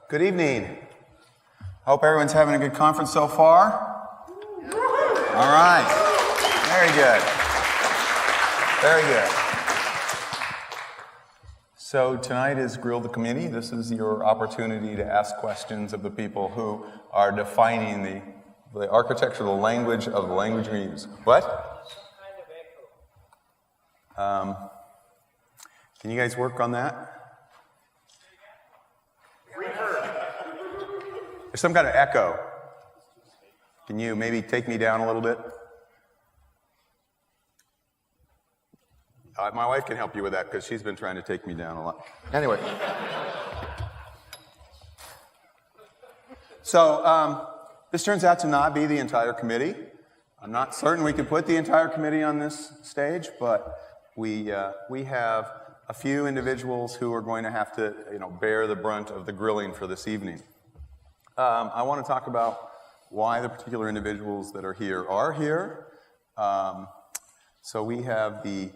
Good evening. Hope everyone's having a good conference so far. All right. Very good. Very good. So tonight is Grill the Committee. This is your opportunity to ask questions of the people who are defining the architectural language of the language we use. What? Can you guys work on that? There's some kind of echo. Can you maybe take me down a little bit? My wife can help you with that because she's been trying to take me down a lot. Anyway. So this turns out to not be the entire committee. I'm not certain we could put the entire committee on this stage, but we have a few individuals who are going to have to bear the brunt of the grilling for this evening. I want to talk about why the particular individuals that are here. So we have the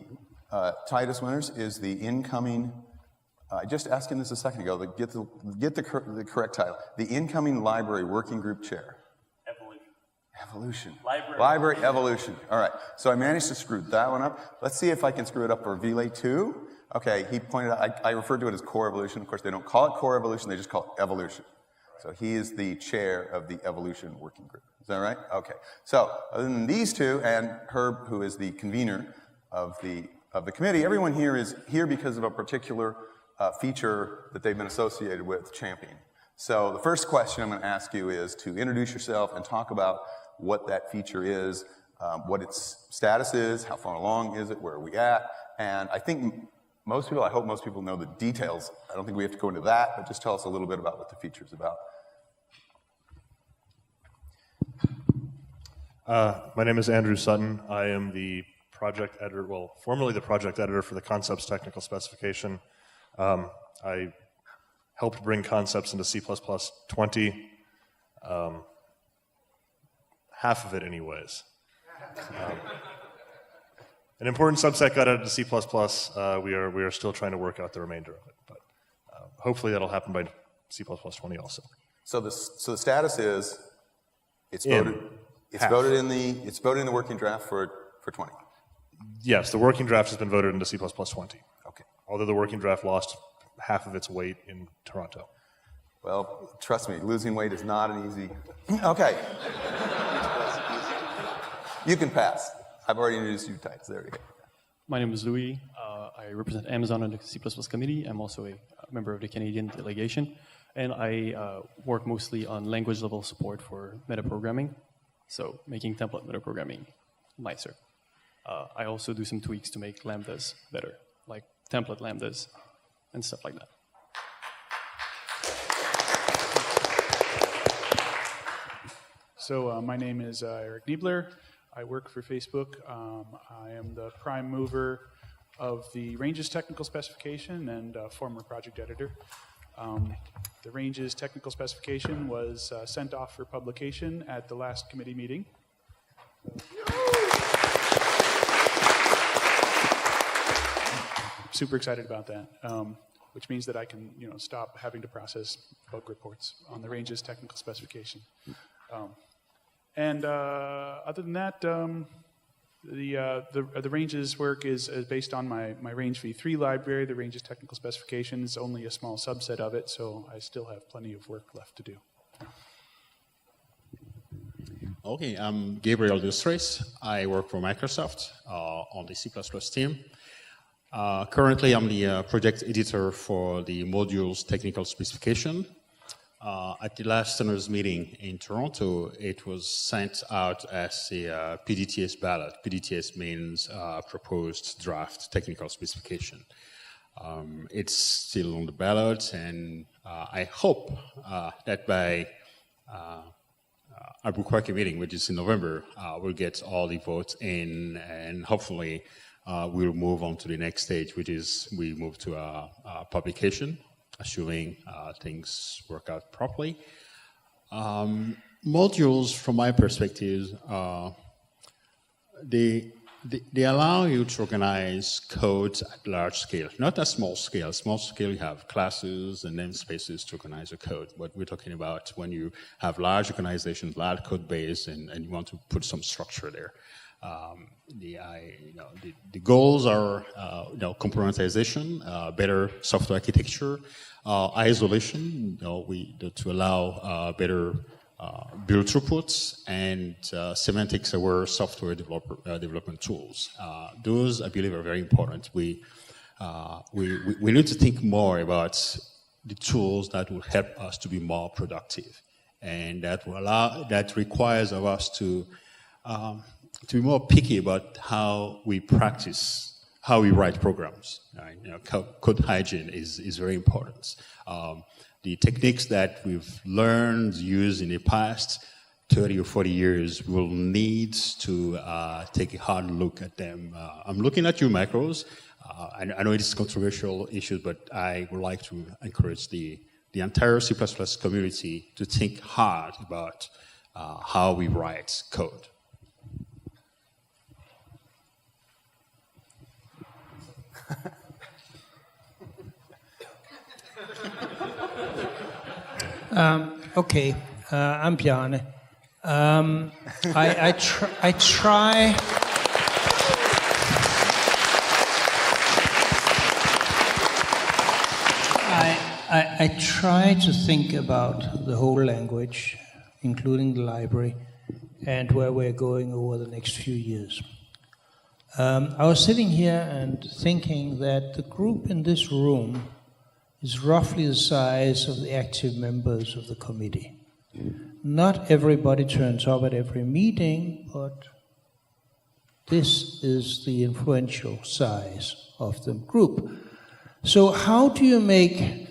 Titus winners is the incoming, I just asked him this a second ago, get the correct title, the incoming library working group chair. Evolution. Library evolution. All right, so I managed to screw that one up. Let's see if I can screw it up for Relay 2. Okay, he pointed out, I referred to it as core evolution. Of course, they don't call it core evolution, they just call it evolution. So he is the chair of the evolution working group. Is that right? Okay. So other than these two and Herb, who is the convener of the committee, everyone here is here because of a particular feature that they've been associated with championing. So the first question I'm going to ask you is to introduce yourself and talk about what that feature is, what its status is, how far along is it, where are we at, and I think I hope most people know the details. I don't think we have to go into that, but just tell us a little bit about what the feature is about. My name is Andrew Sutton. I am the project editor, well, formerly the project editor for the concepts technical specification. I helped bring concepts into C++20, half of it anyways. An important subset got added to C++. We are still trying to work out the remainder of it, but hopefully that'll happen by C++20 also. So the status is it's voted in the working draft for 20. Yes, the working draft has been voted into C++20. Okay. Although the working draft lost half of its weight in Toronto. Well, trust me, losing weight is not an easy. Okay. You can pass. I've already introduced you, Titus. There you go. My name is Louis. I represent Amazon on the C++ committee. I'm also a member of the Canadian delegation. And I work mostly on language level support for metaprogramming. So making template metaprogramming nicer. I also do some tweaks to make lambdas better, like template lambdas and stuff like that. So my name is Eric Niebler. I work for Facebook. I am the prime mover of the Ranges technical specification and former project editor. The Ranges technical specification was sent off for publication at the last committee meeting. Super excited about that, which means that I can stop having to process bug reports on the Ranges technical specification. And other than that, the Ranges work is based on my Range v3 library. The Ranges technical specification is only a small subset of it, so I still have plenty of work left to do. Okay, I'm Gabriel Dustres. I work for Microsoft on the C++ team. Currently, I'm the project editor for the modules technical specification. At the last owners meeting in Toronto, it was sent out as a PDTS ballot. PDTS means proposed draft technical specification. It's still on the ballot, and I hope that by our Bukwaki meeting, which is in November, we'll get all the votes in, and hopefully we'll move on to the next stage, which is we move to a publication, assuming things work out properly. Modules, from my perspective, They allow you to organize code at large scale, not at small scale. Small scale, you have classes and namespaces to organize your code. What we're talking about when you have large organizations, large code base, and you want to put some structure there. The goals are componentization, better software architecture, isolation, to allow better build throughputs, and semantics-aware software development tools. Those, I believe, are very important. We need to think more about the tools that will help us to be more productive, and that requires of us to be more picky about how we practice, how we write programs. Code hygiene is very important. The techniques that we've learned, used in the past 30 or 40 years, we'll need to take a hard look at them. I'm looking at you, Macros. I know it is a controversial issue, but I would like to encourage the entire C++ community to think hard about how we write code. Okay, I'm Bjarne. I try. I try to think about the whole language, including the library, and where we're going over the next few years. I was sitting here and thinking that the group in this room is roughly the size of the active members of the committee. Not everybody turns up at every meeting, but this is the influential size of the group. So how do you make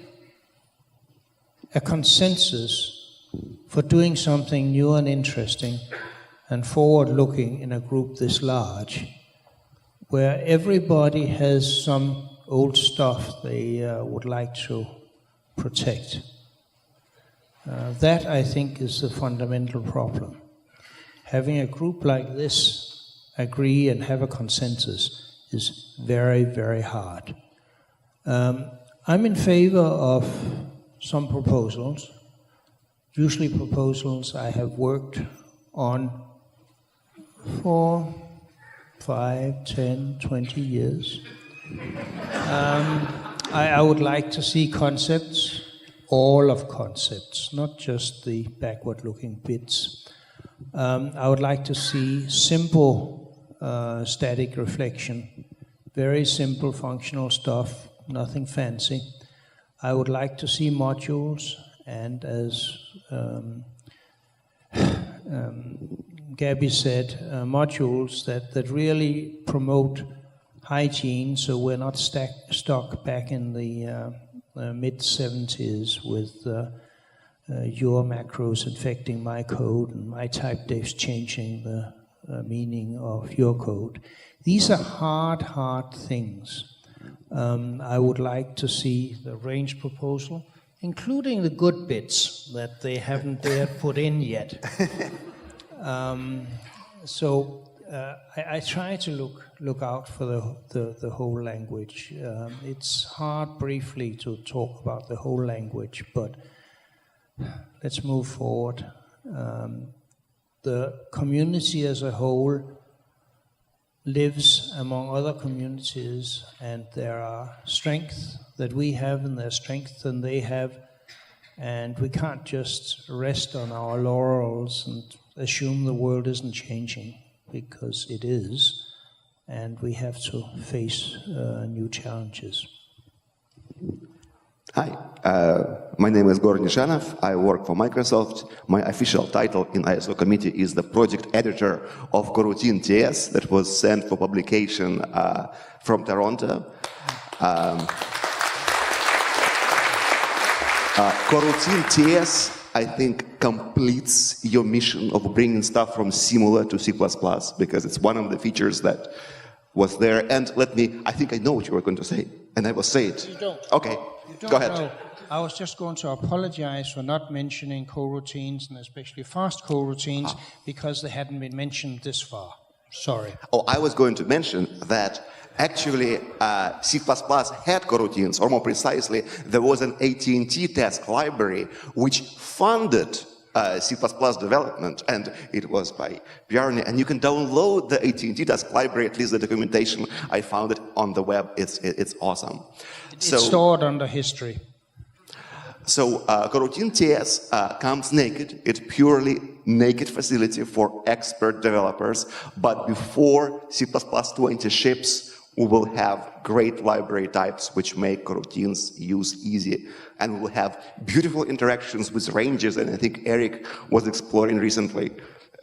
a consensus for doing something new and interesting and forward-looking in a group this large, where everybody has some old stuff they would like to protect? That, I think, is the fundamental problem. Having a group like this agree and have a consensus is very, very hard. I'm in favor of some proposals, usually proposals I have worked on for 5, 10, 20 years. I would like to see concepts, all of concepts, not just the backward-looking bits. I would like to see simple static reflection, very simple functional stuff, nothing fancy. I would like to see modules, and as Gabby said, modules that really promote hygiene, so we're not stuck back in the mid-70s with your macros infecting my code and my type defs changing the meaning of your code. These are hard things. I would like to see the range proposal, including the good bits that they haven't dared put in yet. I try to look out for the whole language. It's hard briefly to talk about the whole language, but let's move forward. The community as a whole lives among other communities, and there are strengths that we have and there's strengths that they have, and we can't just rest on our laurels and assume the world isn't changing, because it is, and we have to face new challenges. Hi, my name is Goran Nishanov. I work for Microsoft. My official title in ISO committee is the project editor of Coroutine TS that was sent for publication from Toronto. Coroutine TS, I think, completes your mission of bringing stuff from Simula to C++, because it's one of the features that was there. And I think I know what you were going to say, and I will say it. You don't. Okay, go ahead. Know. I was just going to apologize for not mentioning coroutines, and especially fast coroutines, because they hadn't been mentioned this far. Sorry. Oh, I was going to mention that actually C++ had coroutines, or more precisely, there was an AT&T task library which funded C++ development, and it was by Bjarne, and you can download the AT&T task library, at least the documentation. I found it on the web. It's awesome. It's stored under history. So Coroutine TS comes naked. It's purely naked facility for expert developers. But before C++20 ships, we will have great library types which make coroutines use easy. And we will have beautiful interactions with ranges. And I think Eric was exploring recently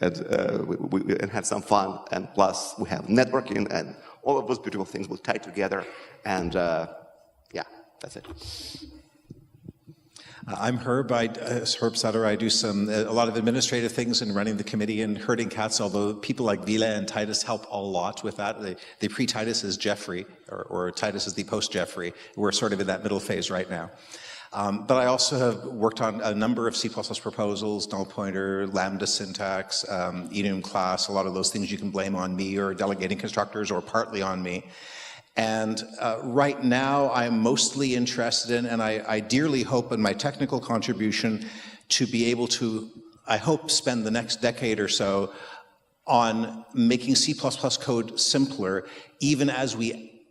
and had some fun. And plus, we have networking, and all of those beautiful things will tie together. And yeah, that's it. I'm Herb. Herb Sutter. I do a lot of administrative things in running the committee and herding cats, although people like Vila and Titus help a lot with that. The pre-Titus is Jeffrey, or Titus is the post-Jeffrey. We're sort of in that middle phase right now. But I also have worked on a number of C++ proposals, null pointer, lambda syntax, enum class, a lot of those things you can blame on me or delegating constructors or partly on me. And right now, I'm mostly interested in, and I dearly hope in my technical contribution to be able to, I hope, spend the next decade or so on making C++ code simpler, even as we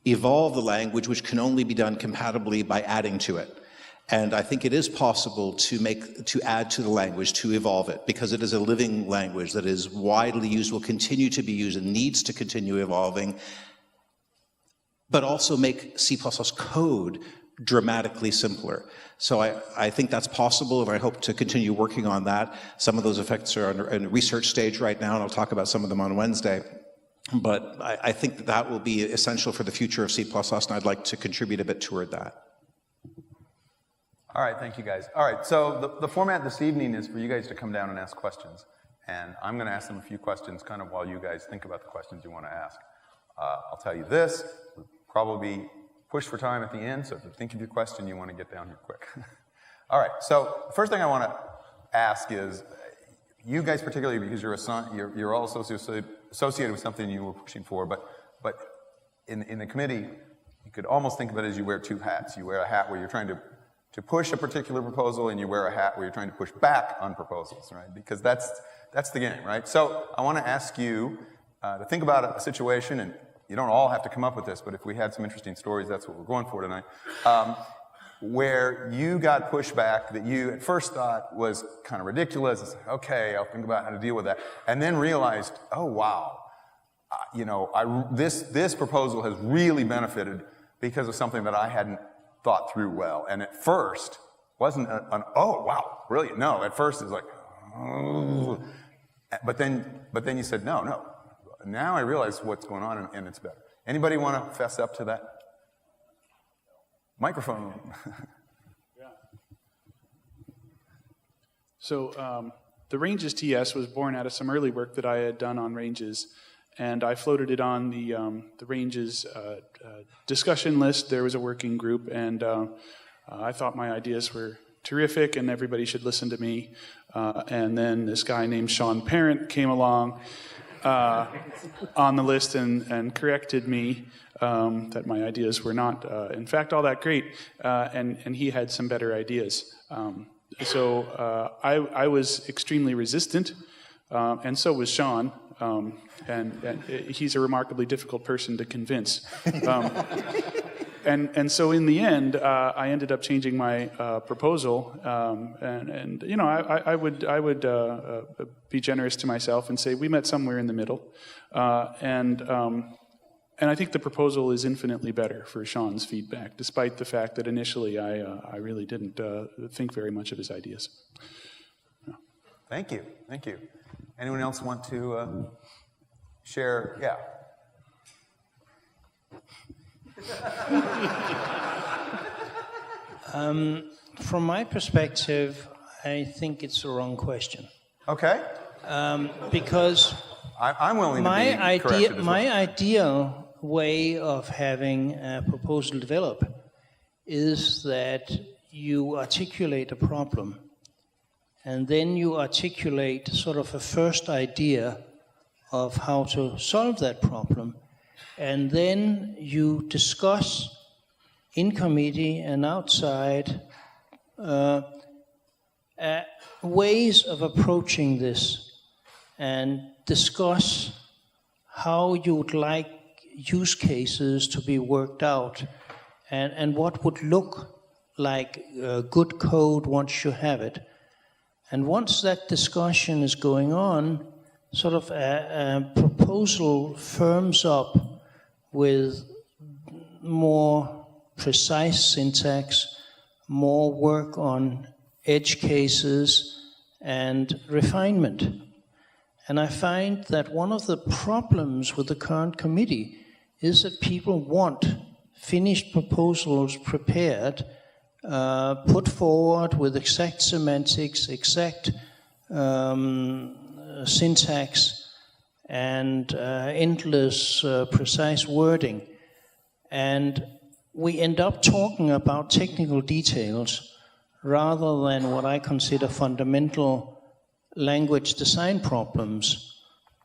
evolve the language, which can only be done compatibly by adding to it. And I think it is possible to add to the language, to evolve it, because it is a living language that is widely used, will continue to be used, and needs to continue evolving, but also make C++ code dramatically simpler. So I think that's possible, and I hope to continue working on that. Some of those effects are in a research stage right now, and I'll talk about some of them on Wednesday. But I think that will be essential for the future of C++, and I'd like to contribute a bit toward that. All right, thank you guys. All right, so the format this evening is for you guys to come down and ask questions. And I'm going to ask them a few questions kind of while you guys think about the questions you want to ask. I'll tell you this. Probably push for time at the end, so if you think of your question, you want to get down here quick. All right, so the first thing I want to ask is, you guys particularly, because you're all associated with something you were pushing for, but in the committee, you could almost think of it as you wear two hats. You wear a hat where you're trying to push a particular proposal, and you wear a hat where you're trying to push back on proposals, right? Because that's the game, right? So I want to ask you to think about a situation, and you don't all have to come up with this, but if we had some interesting stories, that's what we're going for tonight, where you got pushback that you at first thought was kind of ridiculous. It's like, okay, I'll think about how to deal with that. And then realized, oh, wow, this proposal has really benefited because of something that I hadn't thought through well. And at first, wasn't oh, wow, brilliant. No, at first it was like, oh. But then you said, no. Now I realize what's going on, and it's better. Anybody want to fess up to that? Microphone. Yeah. So the Ranges TS was born out of some early work that I had done on Ranges, and I floated it on the Ranges discussion list. There was a working group, and I thought my ideas were terrific, and everybody should listen to me. And then this guy named Sean Parent came along on the list and corrected me that my ideas were not, in fact, all that great, and he had some better ideas. So I was extremely resistant, and so was Sean, and he's a remarkably difficult person to convince. And so in the end, I ended up changing my proposal, and I would be generous to myself and say we met somewhere in the middle, and I think the proposal is infinitely better for Sean's feedback, despite the fact that initially I really didn't think very much of his ideas. Yeah. Thank you. Anyone else want to share? Yeah. From my perspective, I think it's the wrong question. Okay. Because I'm willing to be corrected as well. My ideal way of having a proposal develop is that you articulate a problem, and then you articulate sort of a first idea of how to solve that problem. And then you discuss in committee and outside ways of approaching this, and discuss how you would like use cases to be worked out, and what would look like good code once you have it. And once that discussion is going on, sort of a proposal firms up with more precise syntax, more work on edge cases, and refinement. And I find that one of the problems with the current committee is that people want finished proposals prepared, put forward with exact semantics, exact syntax, and endless precise wording. And we end up talking about technical details rather than what I consider fundamental language design problems,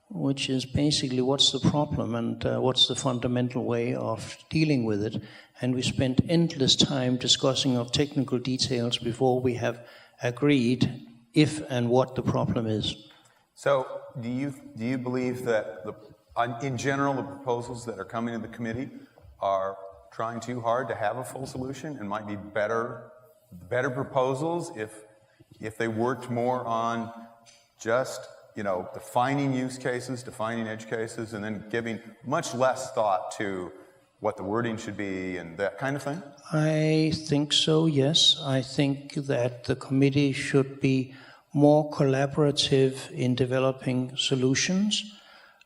which is basically what's the problem and what's the fundamental way of dealing with it. And we spent endless time discussing of technical details before we have agreed if and what the problem is. So do you believe that in general the proposals that are coming to the committee are trying too hard to have a full solution and might be better proposals if they worked more on just, defining use cases, defining edge cases, and then giving much less thought to what the wording should be and that kind of thing? I think so, yes. I think that the committee should be more collaborative in developing solutions.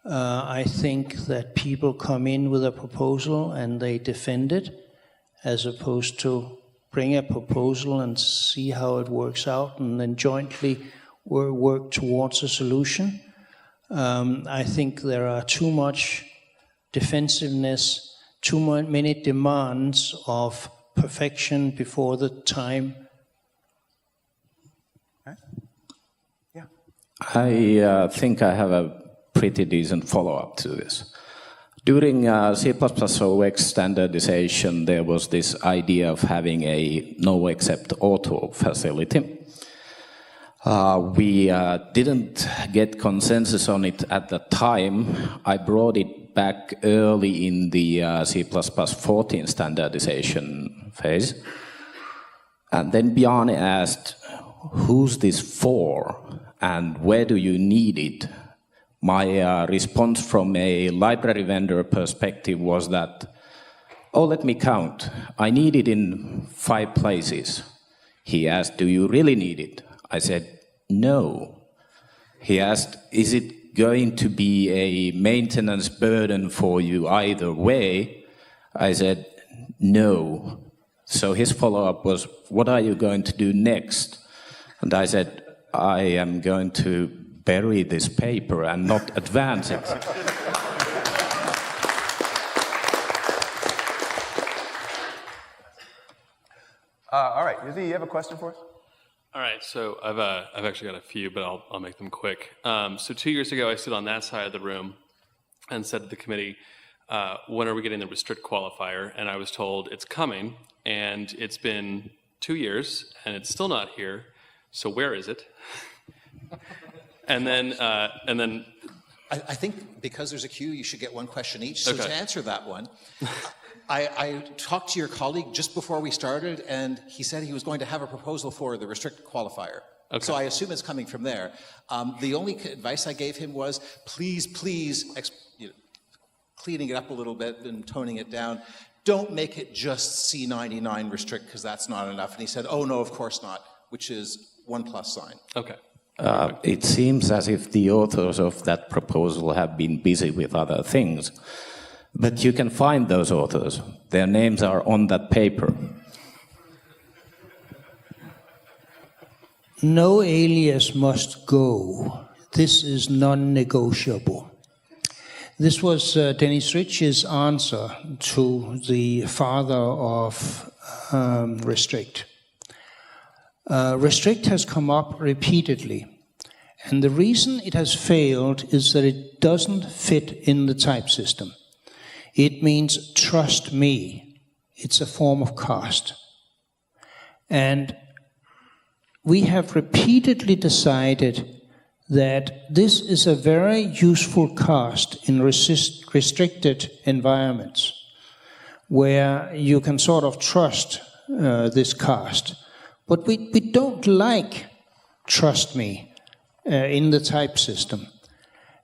I think that people come in with a proposal and they defend it, as opposed to bring a proposal and see how it works out and then jointly work towards a solution. I think there are too much defensiveness, too many demands of perfection before the time. Okay. Yeah. I think I have a pretty decent follow-up to this. During C++ OX standardization, there was this idea of having a no except auto facility. We didn't get consensus on it at the time. I brought it back early in the C++ 14 standardization phase. And then Bjarne asked, who's this for and where do you need it? My response from a library vendor perspective was that, let me count. I need it in 5 places. He asked, do you really need it? I said, no. He asked, is it going to be a maintenance burden for you either way? I said, no. So his follow-up was, what are you going to do next? And I said, I am going to bury this paper and not advance it. All right, Izzy, you have a question for us? All right, so I've actually got a few, but I'll make them quick. So 2 years ago, I stood on that side of the room and said to the committee, when are we getting the restrict qualifier? And I was told it's coming, and it's been 2 years, and it's still not here. So where is it? And then I think because there's a queue, you should get one question each. So Okay. to answer that one, I talked to your colleague just before we started, and he said he was going to have a proposal for the restrict qualifier. Okay. So I assume it's coming from there. The only advice I gave him was, please, cleaning it up a little bit and toning it down, don't make it just C99 restrict, because that's not enough. And he said, oh, no, of course not, which is 1+ sign. Okay. It seems as if the authors of that proposal have been busy with other things. But you can find those authors. Their names are on that paper. No alias must go. This is non-negotiable. This was Dennis Ritchie's answer to the father of Restrict. Restrict has come up repeatedly, And the reason it has failed is that it doesn't fit in the type system. It means trust me. It's a form of cast. And we have repeatedly decided that this is a very useful cast in restricted environments where you can sort of trust this cast. But we don't like trust me in the type system.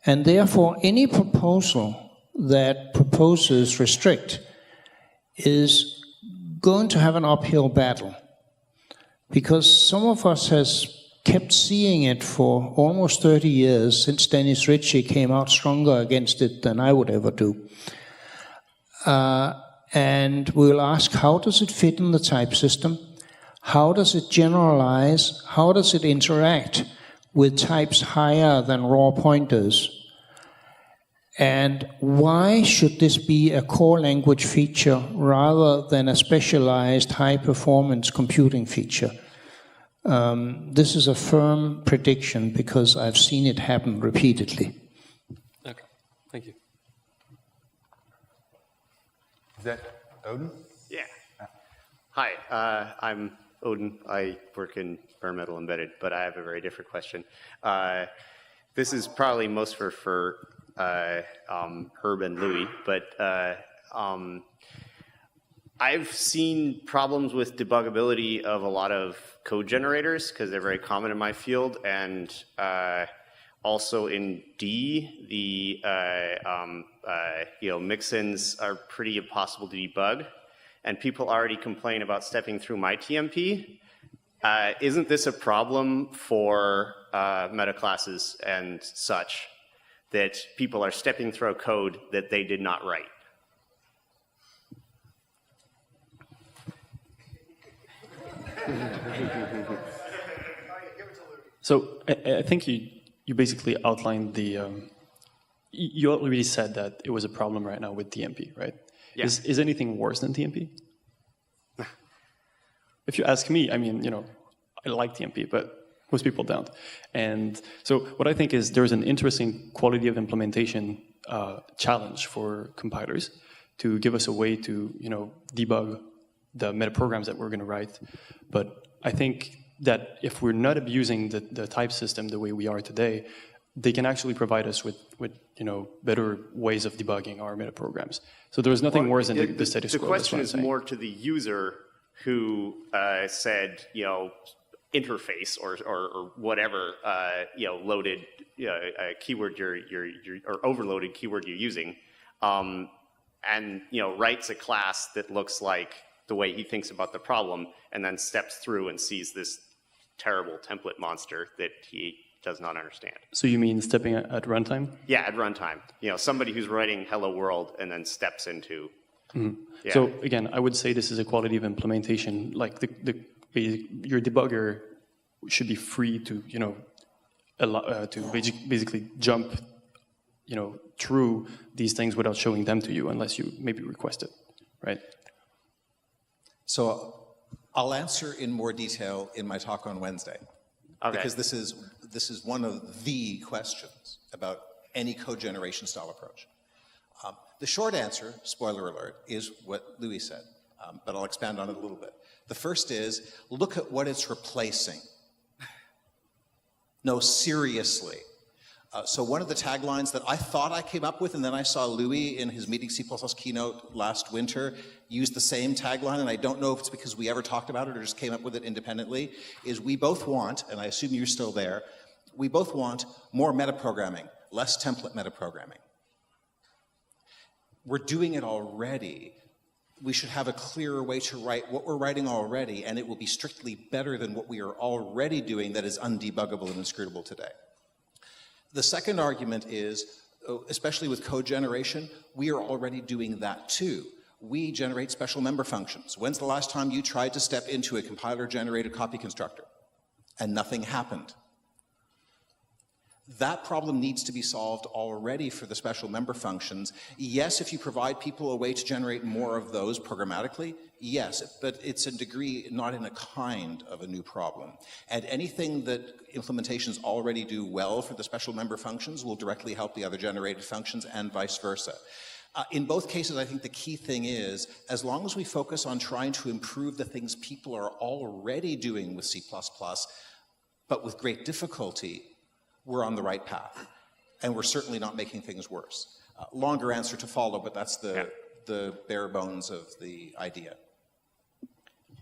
And therefore, any proposal that proposes restrict is going to have an uphill battle. Because some of us has kept seeing it for almost 30 years, since Dennis Ritchie came out stronger against it than I would ever do. And we'll ask, how does it fit in the type system? How does it generalize? How does it interact with types higher than raw pointers? And why should this be a core language feature rather than a specialized high-performance computing feature? This is a firm prediction because I've seen it happen repeatedly. Okay, thank you. Is that Odin? Yeah. Hi, I'm Odin. I work in bare metal embedded, but I have a very different question. This is probably most for Herb and Louis, but I've seen problems with debuggability of a lot of code generators because they're very common in my field, and also in D, the mix-ins are pretty impossible to debug, and people already complain about stepping through my TMP. Isn't this a problem for meta classes and such, that people are stepping through code that they did not write? So I think you basically outlined the, you already said that it was a problem right now with TMP, right? Yeah. Is anything worse than TMP? If you ask me, I mean, I like TMP, but most people don't. And so what I think is there's an interesting quality of implementation challenge for compilers to give us a way to, debug the metaprograms that we're going to write. But I think that if we're not abusing the type system the way we are today, they can actually provide us with better ways of debugging our metaprograms. So there's nothing worse than the status quo. The question is more to the user who said, interface or whatever, loaded keyword or overloaded keyword you're using, and writes a class that looks like the way he thinks about the problem, and then steps through and sees this terrible template monster that he does not understand. So you mean stepping at runtime? Yeah, at runtime. Somebody who's writing hello world and then steps into. Mm-hmm. Yeah. So again, I would say this is a quality of implementation. Like your debugger should be free to basically jump through these things without showing them to you, unless you maybe request it, right? So I'll answer in more detail in my talk on Wednesday. Okay. Because this is one of the questions about any code generation style approach. The short answer, spoiler alert, is what Louis said, but I'll expand on it a little bit. The first is, look at what it's replacing. No, seriously. So one of the taglines that I thought I came up with, and then I saw Louis in his Meeting C++ keynote last winter use the same tagline, and I don't know if it's because we ever talked about it or just came up with it independently, is we both want, and I assume you're still there, we both want more metaprogramming, less template metaprogramming. We're doing it already. We should have a clearer way to write what we're writing already, and it will be strictly better than what we are already doing that is undebuggable and inscrutable today. The second argument is, especially with code generation, we are already doing that too. We generate special member functions. When's the last time you tried to step into a compiler-generated copy constructor and nothing happened? That problem needs to be solved already for the special member functions. Yes, if you provide people a way to generate more of those programmatically, yes, but it's a degree, not in a kind of a new problem. And anything that implementations already do well for the special member functions will directly help the other generated functions and vice versa. In both cases, I think the key thing is, as long as we focus on trying to improve the things people are already doing with C++, but with great difficulty, we're on the right path. And we're certainly not making things worse. Longer answer to follow, but that's the bare bones of the idea.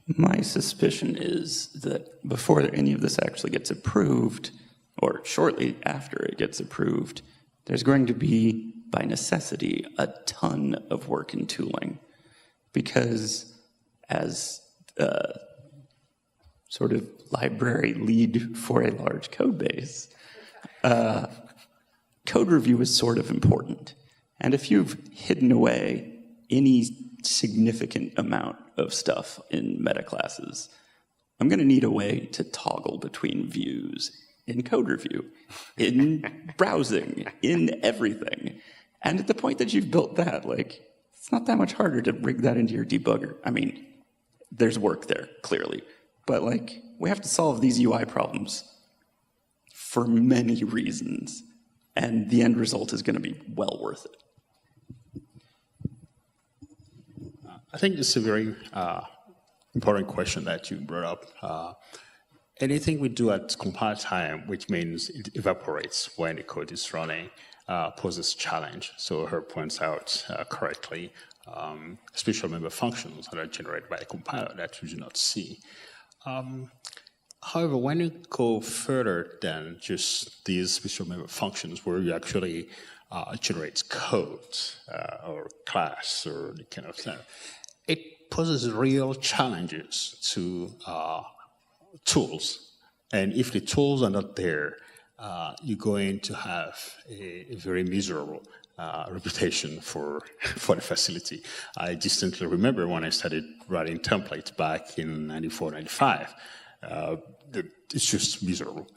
My suspicion is that before any of this actually gets approved, or shortly after it gets approved, there's going to be, by necessity, a ton of work in tooling. Because as sort of library lead for a large code base, code review is sort of important. And if you've hidden away any significant amount of stuff in meta classes, I'm going to need a way to toggle between views in code review, in browsing, in everything. And at the point that you've built that, like, it's not that much harder to rig that into your debugger. I mean, there's work there, clearly. But, like, we have to solve these UI problems for many reasons, and the end result is going to be well worth it. I think it's a very important question that you brought up. Anything we do at compile time, which means it evaporates when the code is running, poses challenge. So Herb points out correctly, special member functions that are generated by a compiler that you do not see. However, when you go further than just these special member functions, where you actually generate code or class or the kind of thing, it poses real challenges to tools. And if the tools are not there, you're going to have a very miserable reputation for the facility. I distinctly remember when I started writing templates back in 94, 95. It's just miserable.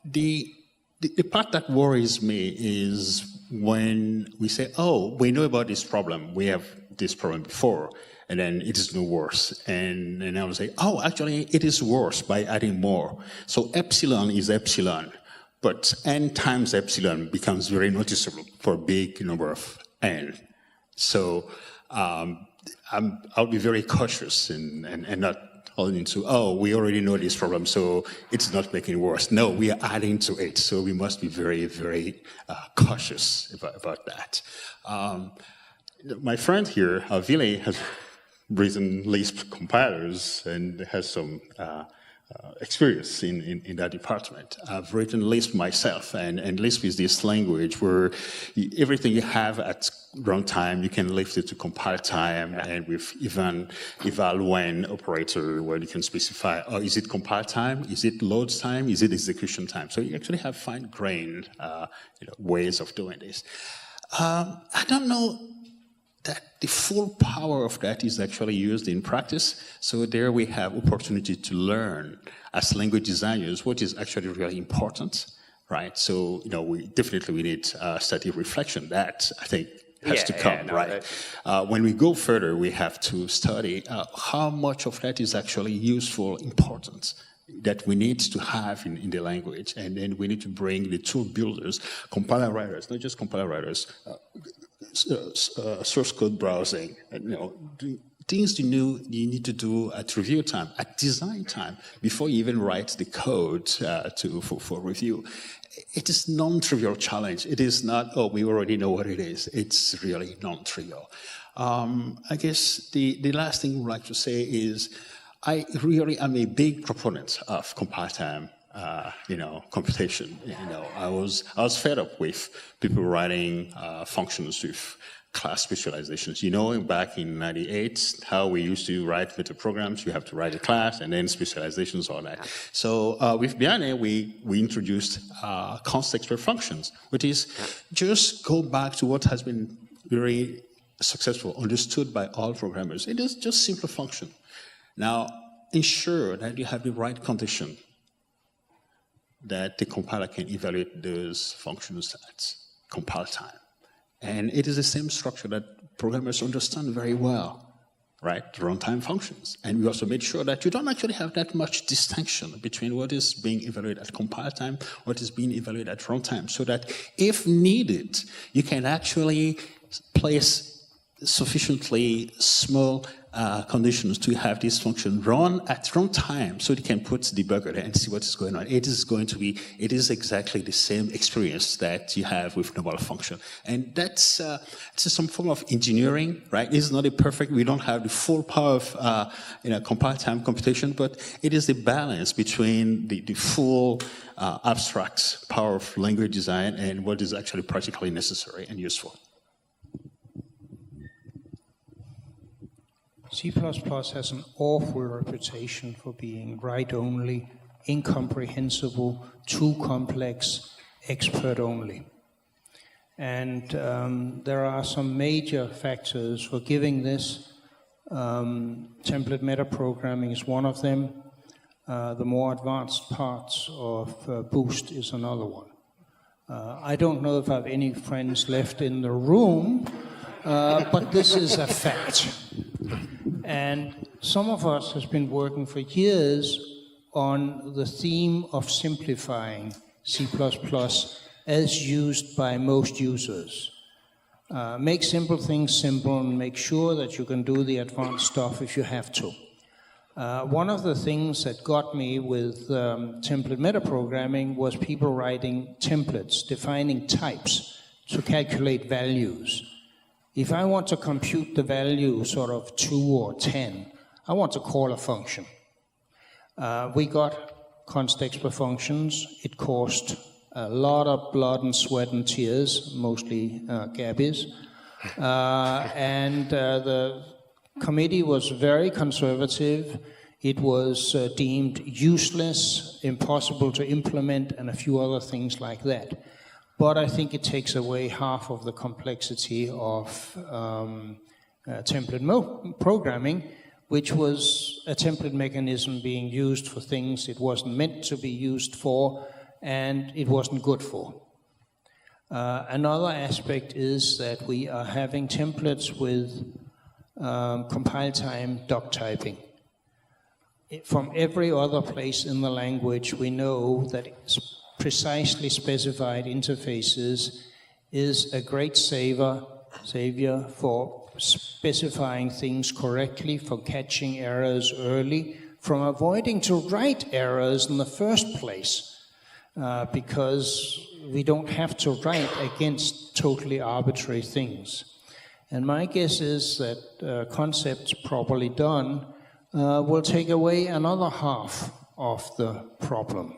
The part that worries me is when we say, oh, we know about this problem. We have this problem before, and then it is no worse. And I will say, oh, actually, it is worse by adding more. So epsilon is epsilon, but n times epsilon becomes very noticeable for a big number of n. So I'll be very cautious and not holding into, oh, we already know this problem, so it's not making it worse. No, we are adding to it, so we must be very, very cautious about that. My friend here, Ville, has written Lisp compilers and has some experience in that department. I've written Lisp myself, and Lisp is this language where everything you have at runtime, you can lift it to compile time, and with eval when operator, where you can specify, oh, is it compile time, is it load time, is it execution time? So you actually have fine-grained ways of doing this. I don't know that the full power of that is actually used in practice. So there we have opportunity to learn as language designers what is actually really important, right? So, we definitely need static reflection. That, I think, has to come, right? When we go further, we have to study how much of that is actually useful, important, that we need to have in the language. And then we need to bring the tool builders, compiler writers, not just compiler writers, source code browsing, things you need to do at review time, at design time, before you even write the code for review. It is non-trivial challenge. It is not, oh, we already know what it is. It's really non-trivial. I guess the last thing I would like to say is I really am a big proponent of compile time. Computation. I was fed up with people writing functions with class specializations. Back in '98, how we used to write meta programs, you have to write a class and then specializations, all that. So with Biane, we introduced context-aware functions, which is just go back to what has been very successful, understood by all programmers. It is just simple function. Now, ensure that you have the right condition that the compiler can evaluate those functions at compile time. And it is the same structure that programmers understand very well, right? The runtime functions. And we also made sure that you don't actually have that much distinction between what is being evaluated at compile time, what is being evaluated at runtime, so that if needed, you can actually place sufficiently small conditions to have this function run at runtime so you can put debugger there and see what is going on. It is exactly the same experience that you have with normal function. And that's some form of engineering, right? It's not a perfect, we don't have the full power of compile time computation, but it is the balance between the full abstract power of language design and what is actually practically necessary and useful. C++ has an awful reputation for being write-only, incomprehensible, too complex, expert-only. And there are some major factors for giving this. Template metaprogramming is one of them. The more advanced parts of Boost is another one. I don't know if I have any friends left in the room, but this is a fact. And some of us has been working for years on the theme of simplifying C++ as used by most users. Make simple things simple and make sure that you can do the advanced stuff if you have to. One of the things that got me with template metaprogramming was people writing templates, defining types to calculate values. If I want to compute the value sort of 2 or 10, I want to call a function. We got const expr functions. It cost a lot of blood and sweat and tears, mostly Gabby's. And the committee was very conservative. It was deemed useless, impossible to implement, and a few other things like that. But I think it takes away half of the complexity of template programming, which was a template mechanism being used for things it wasn't meant to be used for, and it wasn't good for. Another aspect is that we are having templates with compile time duck typing. From every other place in the language, we know that precisely specified interfaces is a great savior for specifying things correctly, for catching errors early, from avoiding to write errors in the first place, because we don't have to write against totally arbitrary things. And my guess is that concepts properly done will take away another half of the problem.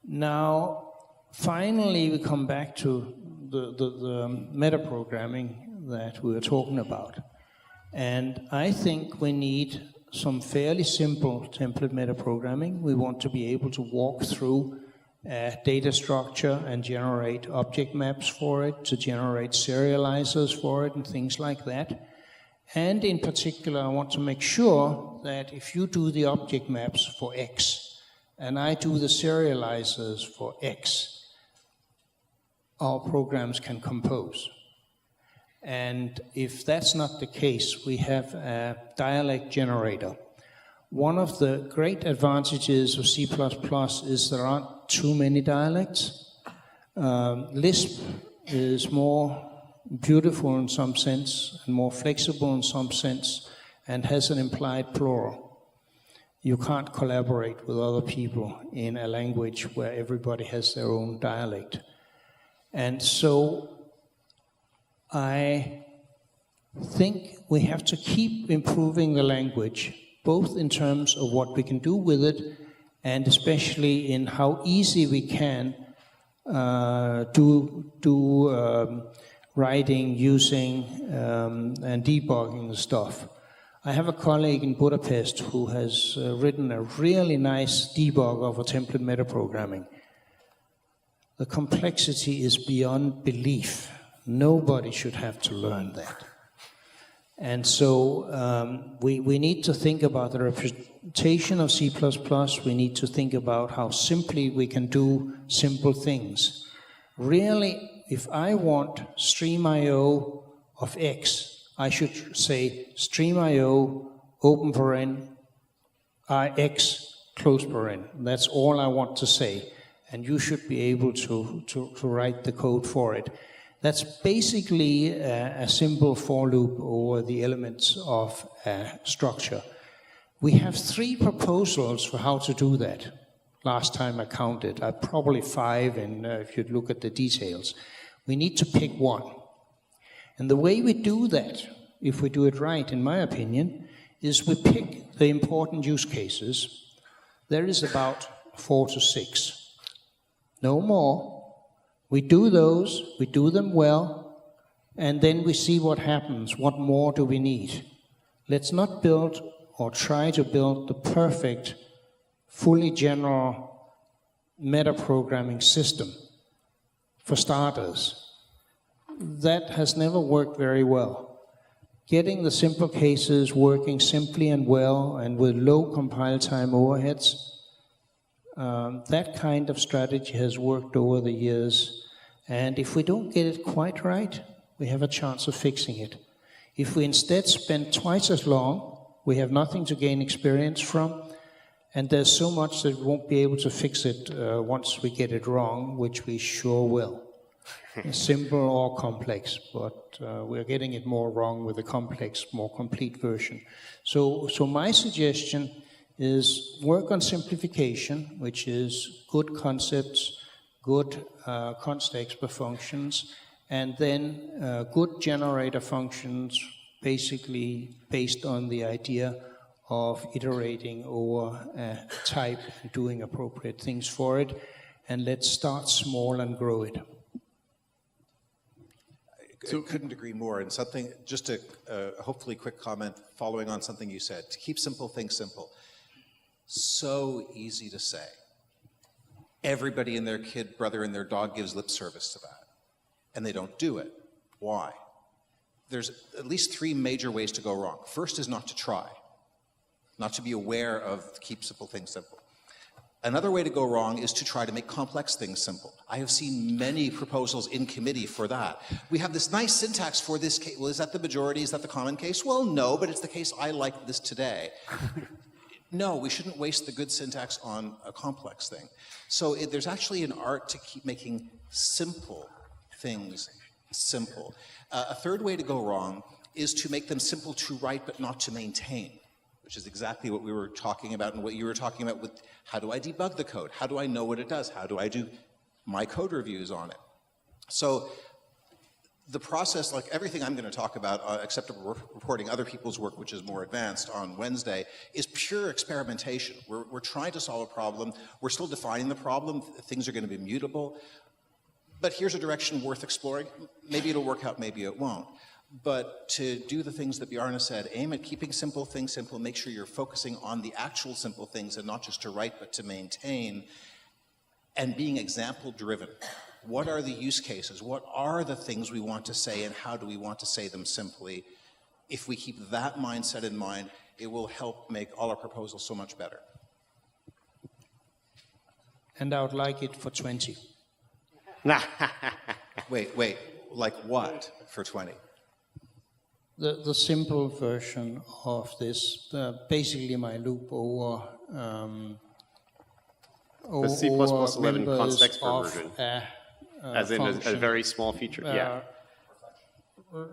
Now, finally, we come back to the metaprogramming that we were talking about. And I think we need some fairly simple template metaprogramming. We want to be able to walk through a data structure and generate object maps for it, to generate serializers for it, and things like that. And in particular, I want to make sure that if you do the object maps for X, and I do the serializers for X, our programs can compose. And if that's not the case, we have a dialect generator. One of the great advantages of C++ is there aren't too many dialects. Lisp is more beautiful in some sense, and more flexible in some sense, and has an implied plural. You can't collaborate with other people in a language where everybody has their own dialect. And so I think we have to keep improving the language, both in terms of what we can do with it, and especially in how easy we can do writing, using, and debugging the stuff. I have a colleague in Budapest who has written a really nice debugger for template metaprogramming. The complexity is beyond belief. Nobody should have to learn that. And so we need to think about the representation of C++. We need to think about how simply we can do simple things. Really, if I want stream IO of X, I should say stream IO open paren X close paren. That's all I want to say. And you should be able to write the code for it. That's basically a simple for loop over the elements of a structure. We have 3 proposals for how to do that. Last time I counted, probably 5, and if you look at the details. We need to pick one. And the way we do that, if we do it right, in my opinion, is we pick the important use cases. There is about 4 to 6. No more. We do those, we do them well, and then we see what happens. What more do we need? Let's not build or try to build the perfect, fully general metaprogramming system. For starters, that has never worked very well. Getting the simple cases working simply and well and with low compile time overheads, that kind of strategy has worked over the years. And if we don't get it quite right, we have a chance of fixing it. If we instead spend twice as long, we have nothing to gain experience from, and there's so much that we won't be able to fix it once we get it wrong, which we sure will. Simple or complex, but we're getting it more wrong with the complex, more complete version. So my suggestion is work on simplification, which is good concepts, good const expr functions, and then good generator functions, basically based on the idea of iterating over a type and doing appropriate things for it. And let's start small and grow it. So couldn't agree more. And something, just a hopefully quick comment following on something you said. To keep simple things simple. So easy to say. Everybody and their kid, brother, and their dog gives lip service to that. And they don't do it. Why? There's at least 3 major ways to go wrong. First is not to try. Not to be aware of keep simple things simple. Another way to go wrong is to try to make complex things simple. I have seen many proposals in committee for that. We have this nice syntax for this case. Well, is that the majority? Is that the common case? Well, no, but it's the case I like this today. No, we shouldn't waste the good syntax on a complex thing. So there's actually an art to keep making simple things simple. A third way to go wrong is to make them simple to write but not to maintain, which is exactly what we were talking about and what you were talking about with how do I debug the code? How do I know what it does? How do I do my code reviews on it? So the process, like everything I'm going to talk about, except reporting other people's work, which is more advanced on Wednesday, is pure experimentation. We're trying to solve a problem. We're still defining the problem. Things are going to be mutable. But here's a direction worth exploring. Maybe it'll work out, maybe it won't. But to do the things that Bjarne said, aim at keeping simple things simple, make sure you're focusing on the actual simple things and not just to write, but to maintain, and being example-driven. What are the use cases? What are the things we want to say, and how do we want to say them simply? If we keep that mindset in mind, it will help make all our proposals so much better. And I would like it for 20. Wait, like what for 20? The simple version of this, basically my loop over The C++11 const expr version, as in function. a very small feature.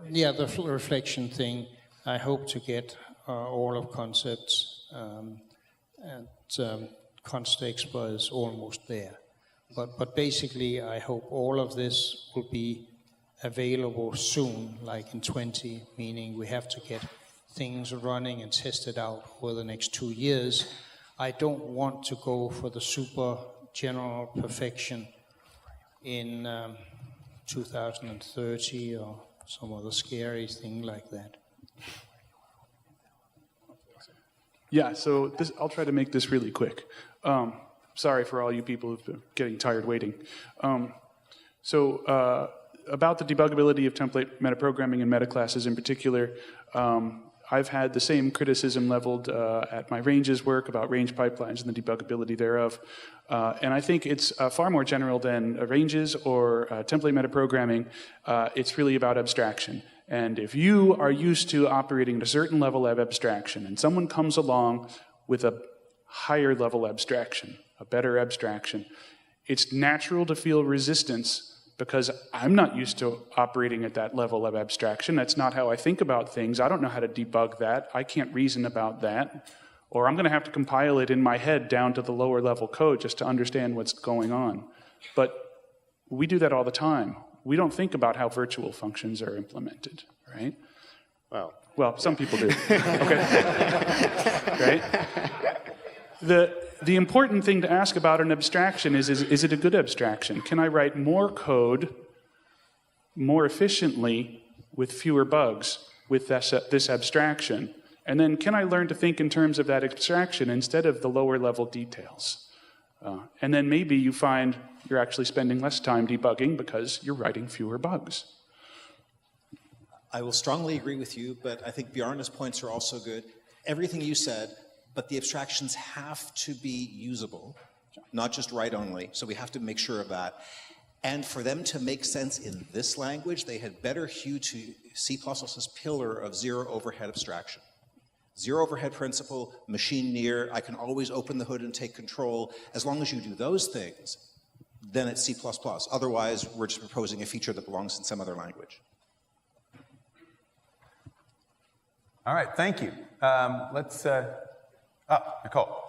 Yeah, the reflection thing. I hope to get all of concepts, and const expr is almost there. But basically, I hope all of this will be available soon, like in 20, meaning we have to get things running and tested out over the next 2 years. I don't want to go for the super general perfection in 2030 or some other scary thing like that. Yeah, so I'll try to make this really quick. Sorry for all you people who've been getting tired waiting. about the debuggability of template metaprogramming and metaclasses in particular, I've had the same criticism leveled at my ranges work about range pipelines and the debuggability thereof. And I think it's far more general than ranges or template metaprogramming. It's really about abstraction. And if you are used to operating at a certain level of abstraction and someone comes along with a higher level abstraction, a better abstraction, it's natural to feel resistance because I'm not used to operating at that level of abstraction. That's not how I think about things. I don't know how to debug that. I can't reason about that. Or I'm going to have to compile it in my head down to the lower level code just to understand what's going on. But we do that all the time. We don't think about how virtual functions are implemented, right? Well, some people do. Okay. Right? The important thing to ask about an abstraction is it a good abstraction? Can I write more code more efficiently with fewer bugs with this abstraction? And then can I learn to think in terms of that abstraction instead of the lower level details? And then maybe you find you're actually spending less time debugging because you're writing fewer bugs. I will strongly agree with you, but I think Bjarne's points are also good. Everything you said, but the abstractions have to be usable, not just write-only, so we have to make sure of that. And for them to make sense in this language, they had better hew to C++'s pillar of zero overhead abstraction. Zero overhead principle, machine near, I can always open the hood and take control. As long as you do those things, then it's C++. Otherwise, we're just proposing a feature that belongs in some other language. All right, thank you. Nicole.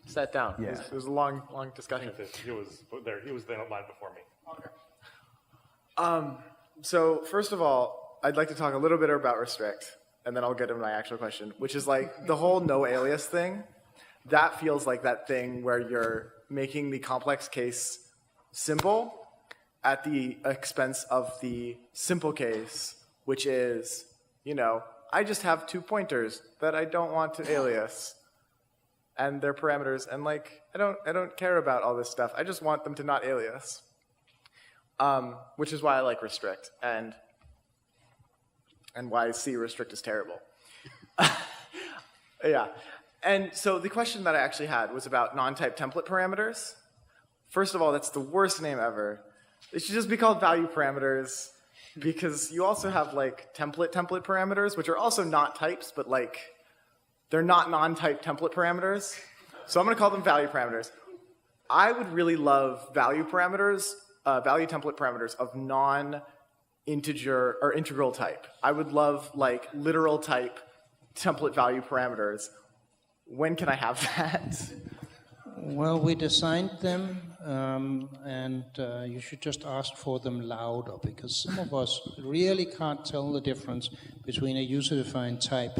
Sat down. Yeah. It was a long discussion. He was there. He was the line before me. Okay. So first of all, I'd like to talk a little bit about restrict, and then I'll get to my actual question, which is like the whole no alias thing. That feels like that thing where you're making the complex case simple at the expense of the simple case, which is, I just have 2 pointers that I don't want to alias, and their parameters, and I don't care about all this stuff. I just want them to not alias, which is why I like restrict, and why C restrict is terrible. Yeah, and so the question that I actually had was about non-type template parameters. First of all, that's the worst name ever. It should just be called value parameters. Because you also have template parameters, which are also not types, but they're not non-type template parameters. So I'm going to call them value parameters. I would really love value parameters, value template parameters of non-integer or integral type. I would love literal type template value parameters. When can I have that? Well, we designed them, and you should just ask for them louder, because some of us really can't tell the difference between a user-defined type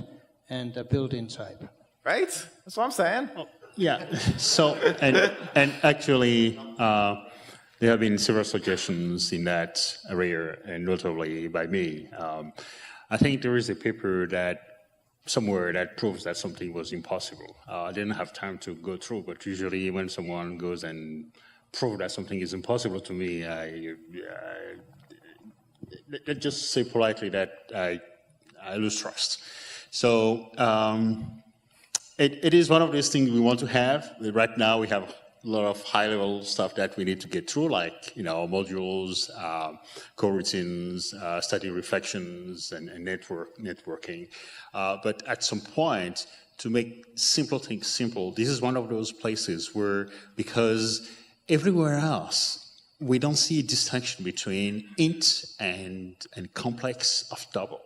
and a built-in type. Right? That's what I'm saying. Yeah. So, and actually, there have been several suggestions in that area, and notably by me. I think there is a paper somewhere that proves that something was impossible. I didn't have time to go through, but usually when someone goes and proves that something is impossible to me, let's just say politely that I lose trust. So it is one of these things we want to have. Right now we have a lot of high-level stuff that we need to get through, like modules, coroutines, static reflections, and networking. But at some point, to make simple things simple, this is one of those places where, because everywhere else, we don't see a distinction between int and complex of double,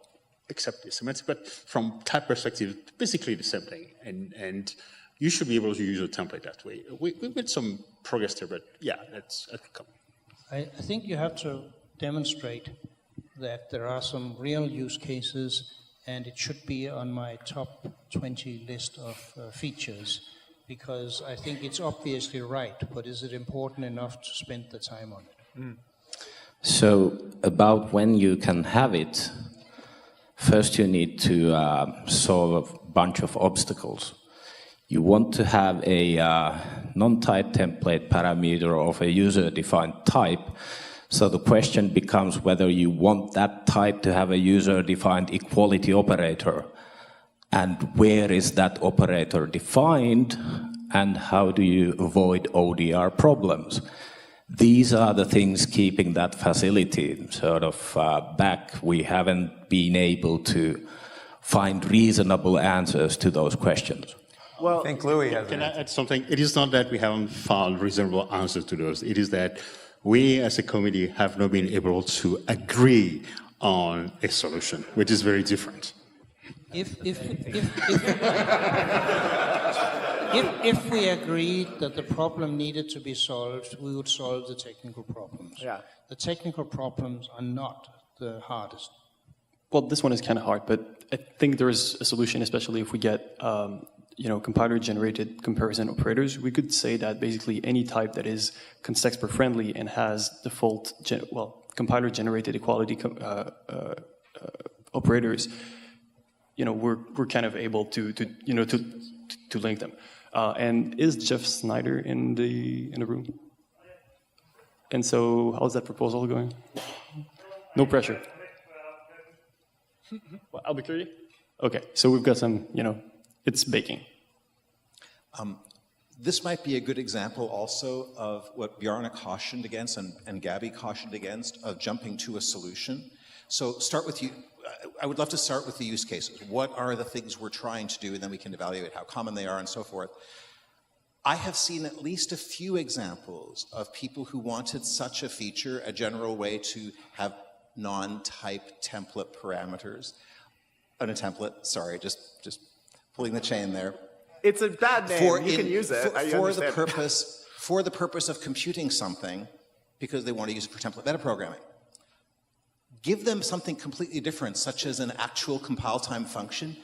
except the semantics. But from type perspective, basically the same thing. And you should be able to use a template that way. We've made some progress there, but yeah, that's coming. I think you have to demonstrate that there are some real use cases, and it should be on my top 20 list of features, because I think it's obviously right, but is it important enough to spend the time on it? So about when you can have it, first you need to solve a bunch of obstacles. You want to have a non-type template parameter of a user-defined type So the question becomes whether you want that type to have a user-defined equality operator, and where is that operator defined, and how do you avoid ODR problems? These are the things keeping that facility sort of back. We haven't been able to find reasonable answers to those questions. Well, I think Louis has Can I add something? It is not that we haven't found reasonable answers to those. It is that we as a committee have not been able to agree on a solution, which is very different. If we agreed that the problem needed to be solved, we would solve the technical problems. Yeah. The technical problems are not the hardest. Well, this one is kind of hard, but I think there is a solution, especially if we get compiler-generated comparison operators. We could say that basically any type that is context-per-friendly and has default, compiler-generated equality operators, we're kind of able to link them. And is Jeff Snyder in the room? And so, how's that proposal going? No pressure. Well, Albuquerque? Okay, so we've got some, it's baking. This might be a good example also of what Bjarne cautioned against and Gabby cautioned against, of jumping to a solution. So start with you. I would love to start with the use cases. What are the things we're trying to do, and then we can evaluate how common they are and so forth. I have seen at least a few examples of people who wanted such a feature, a general way to have non-type template parameters. On a template, sorry, just pulling the chain there. It's a bad name. You can use it. For the purpose of computing something, because they want to use it for template metaprogramming. Give them something completely different, such as an actual compile time function.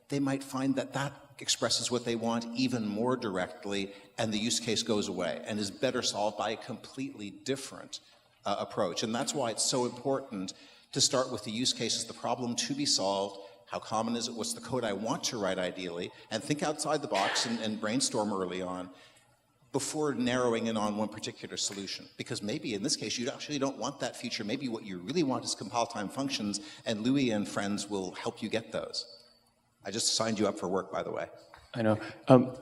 They might find that that expresses what they want even more directly, and the use case goes away and is better solved by a completely different approach. And that's why it's so important to start with the use cases, the problem to be solved. How common is it? What's the code I want to write ideally? And think outside the box and brainstorm early on before narrowing in on one particular solution. Because maybe in this case, you actually don't want that feature. Maybe what you really want is compile time functions, and Louis and friends will help you get those. I just signed you up for work, by the way. I know.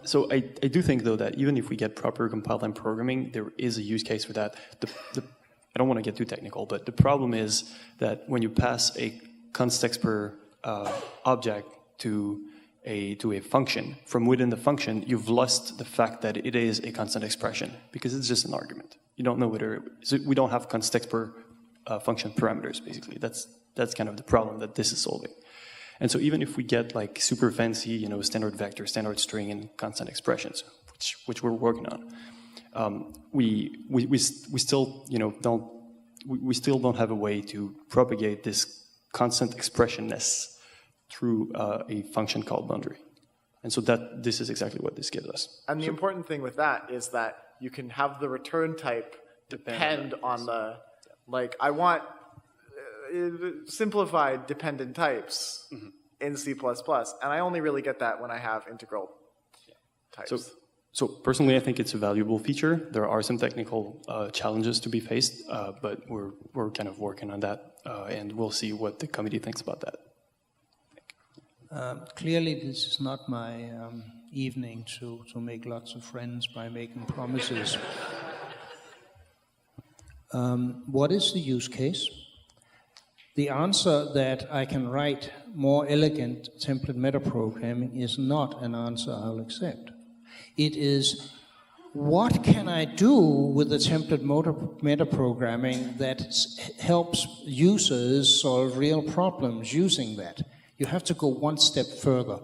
So I do think, though, that even if we get proper compile time programming, there is a use case for that. I don't want to get too technical, but the problem is that when you pass a context per object to a function, from within the function, you've lost the fact that it is a constant expression, because it's just an argument. You don't know whether, we don't have context per function parameters, basically. That's kind of the problem that this is solving. And so even if we get like super fancy, standard vector, standard string, and constant expressions, which we're working on, we still don't have a way to propagate this constant expressionness through a function called boundary. And so this is exactly what this gives us. And the important thing with that is that you can have the return type depend on the, I want simplified dependent types in C++, and I only really get that when I have integral types. So personally, I think it's a valuable feature. There are some technical challenges to be faced, but we're kind of working on that, and we'll see what the committee thinks about that. Clearly, this is not my evening to make lots of friends by making promises. What is the use case? The answer that I can write more elegant template metaprogramming is not an answer I'll accept. It is, what can I do with the template metaprogramming that helps users solve real problems using that? You have to go one step further.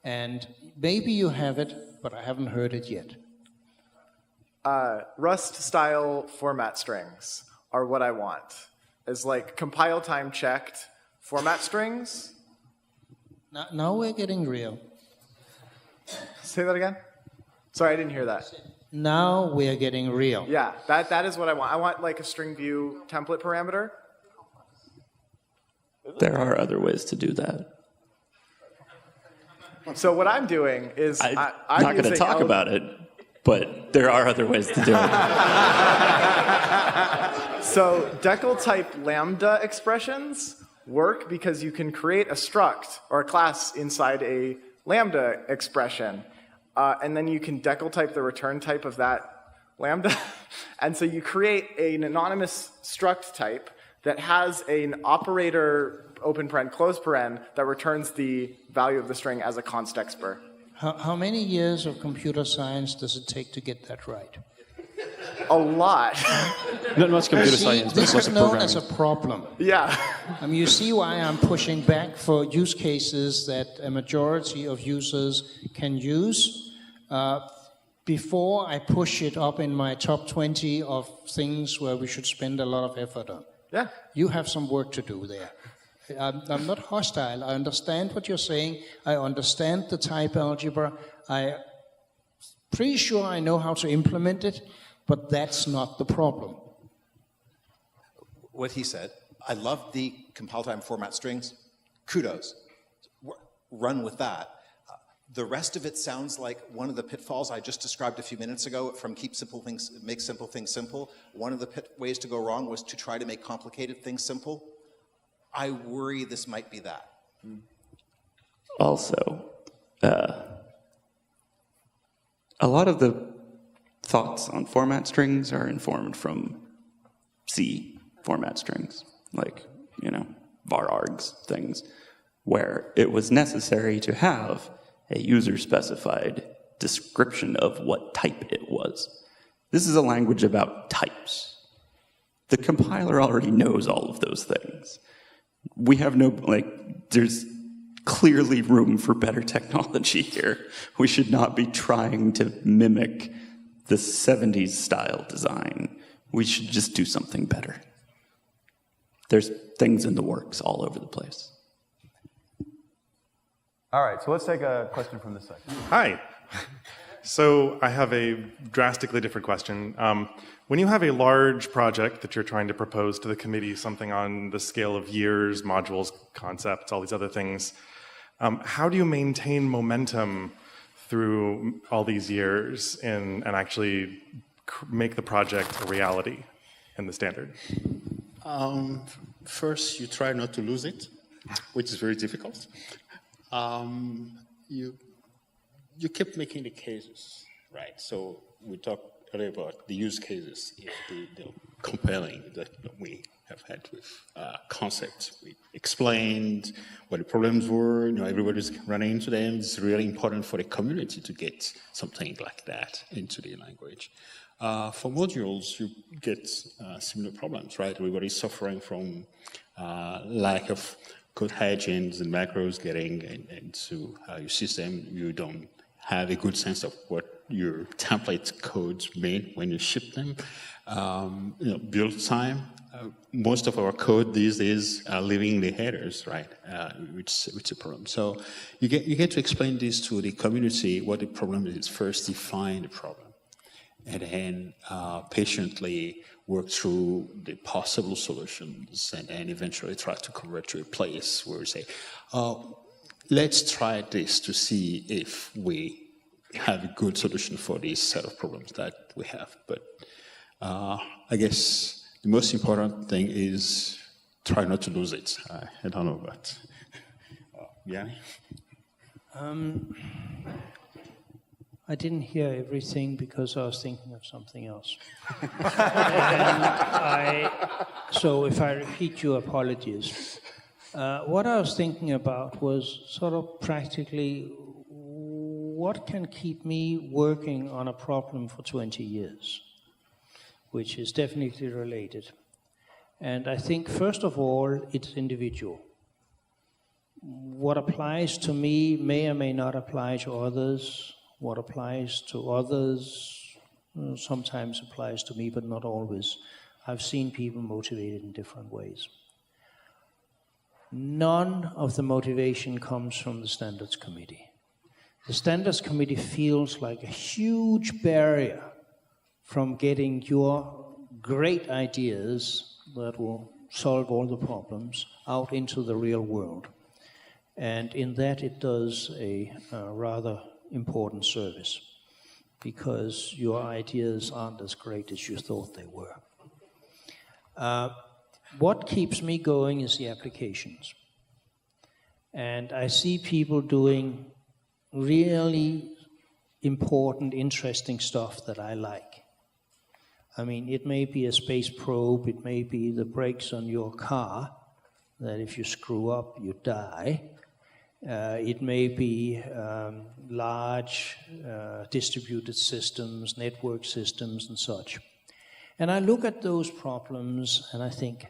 And maybe you have it, but I haven't heard it yet. Rust-style format strings are what I want. It's like compile time checked format strings. Now we're getting real. Say that again? Sorry, I didn't hear that. Now we're getting real. Yeah, that is what I want. I want like a string view template parameter. There are other ways to do that. So what I'm doing is I'm not going to talk about it. but there are other ways to do it. So decal type lambda expressions work because you can create a struct or a class inside a lambda expression, and then you can decal type the return type of that lambda. And so you create an anonymous struct type that has an operator, open paren, close paren, that returns the value of the string as a const expr. How many years of computer science does it take to get that right? A lot. Not much computer See, science, but this lots is of known programming. as a problem. Yeah. I mean, you see why I'm pushing back for use cases that a majority of users can use. Before I push it up in my top 20 of things where we should spend a lot of effort on. Yeah. You have some work to do there. I'm not hostile. I understand what you're saying. I understand the type algebra. I'm pretty sure I know how to implement it, but that's not the problem. What he said, I love the compile time format strings. Kudos. Run with that. The rest of it sounds like one of the pitfalls I just described a few minutes ago from make simple things simple. One of the ways to go wrong was to try to make complicated things simple. I worry this might be that. Also, a lot of the thoughts on format strings are informed from C format strings, like, var args things, where it was necessary to have a user-specified description of what type it was. This is a language about types. The compiler already knows all of those things. We have there's clearly room for better technology here. We should not be trying to mimic the 70s style design. We should just do something better. There's things in the works all over the place. All right, so let's take a question from this side. Hi. So I have a drastically different question. When you have a large project that you're trying to propose to the committee, something on the scale of years, modules, concepts, all these other things, how do you maintain momentum through all these years and actually make the project a reality in the standard? First, you try not to lose it, which is very difficult. You keep making the cases, right? So we talked earlier about the use cases, if they're compelling, that we have had with concepts. We explained what the problems were, everybody's running into them. It's really important for the community to get something like that into the language. For modules, you get similar problems, right? Everybody's suffering from lack of code hygiene and macros getting into your system. You don't have a good sense of what your template codes mean when you ship them. Build time. Most of our code these days are leaving in the headers, right? Which is a problem. So you get to explain this to the community what the problem is. First, define the problem, and then patiently work through the possible solutions, and eventually try to convert to a place where we say, let's try this to see if we have a good solution for this set of problems that we have. But I guess the most important thing is try not to lose it. I don't know, but yeah. I didn't hear everything because I was thinking of something else. So if I repeat you, apologies. What I was thinking about was sort of practically what can keep me working on a problem for 20 years, which is definitely related. And I think, first of all, it's individual. What applies to me may or may not apply to others. What applies to others sometimes applies to me, but not always. I've seen people motivated in different ways. None of the motivation comes from the Standards Committee. The Standards Committee feels like a huge barrier from getting your great ideas that will solve all the problems out into the real world. And in that, it does a rather important service. because your ideas aren't as great as you thought they were. What keeps me going is the applications. And I see people doing really important, interesting stuff that I like. I mean, it may be a space probe, it may be the brakes on your car, that if you screw up, you die. It may be large distributed systems, network systems, and such. And I look at those problems and I think,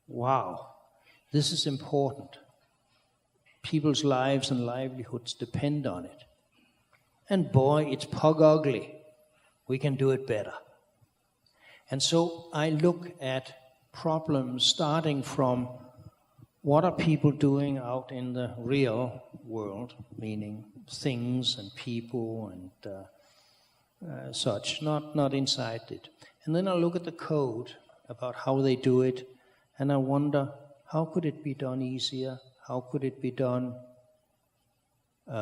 wow, this is important. People's lives and livelihoods depend on it. And boy, it's pug ugly. We can do it better. And so I look at problems starting from what are people doing out in the real world, meaning things and people and such, not inside it. And then I look at the code about how they do it, and I wonder, how could it be done easier? How could it be done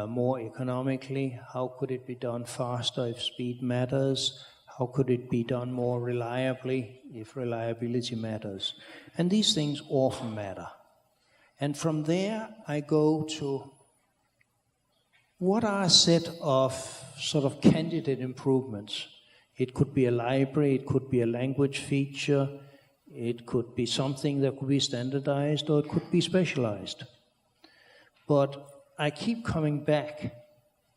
more economically? How could it be done faster if speed matters? How could it be done more reliably if reliability matters? And these things often matter. And from there, I go to what are a set of sort of candidate improvements. It could be a library, it could be a language feature, it could be something that could be standardized, or it could be specialized. But I keep coming back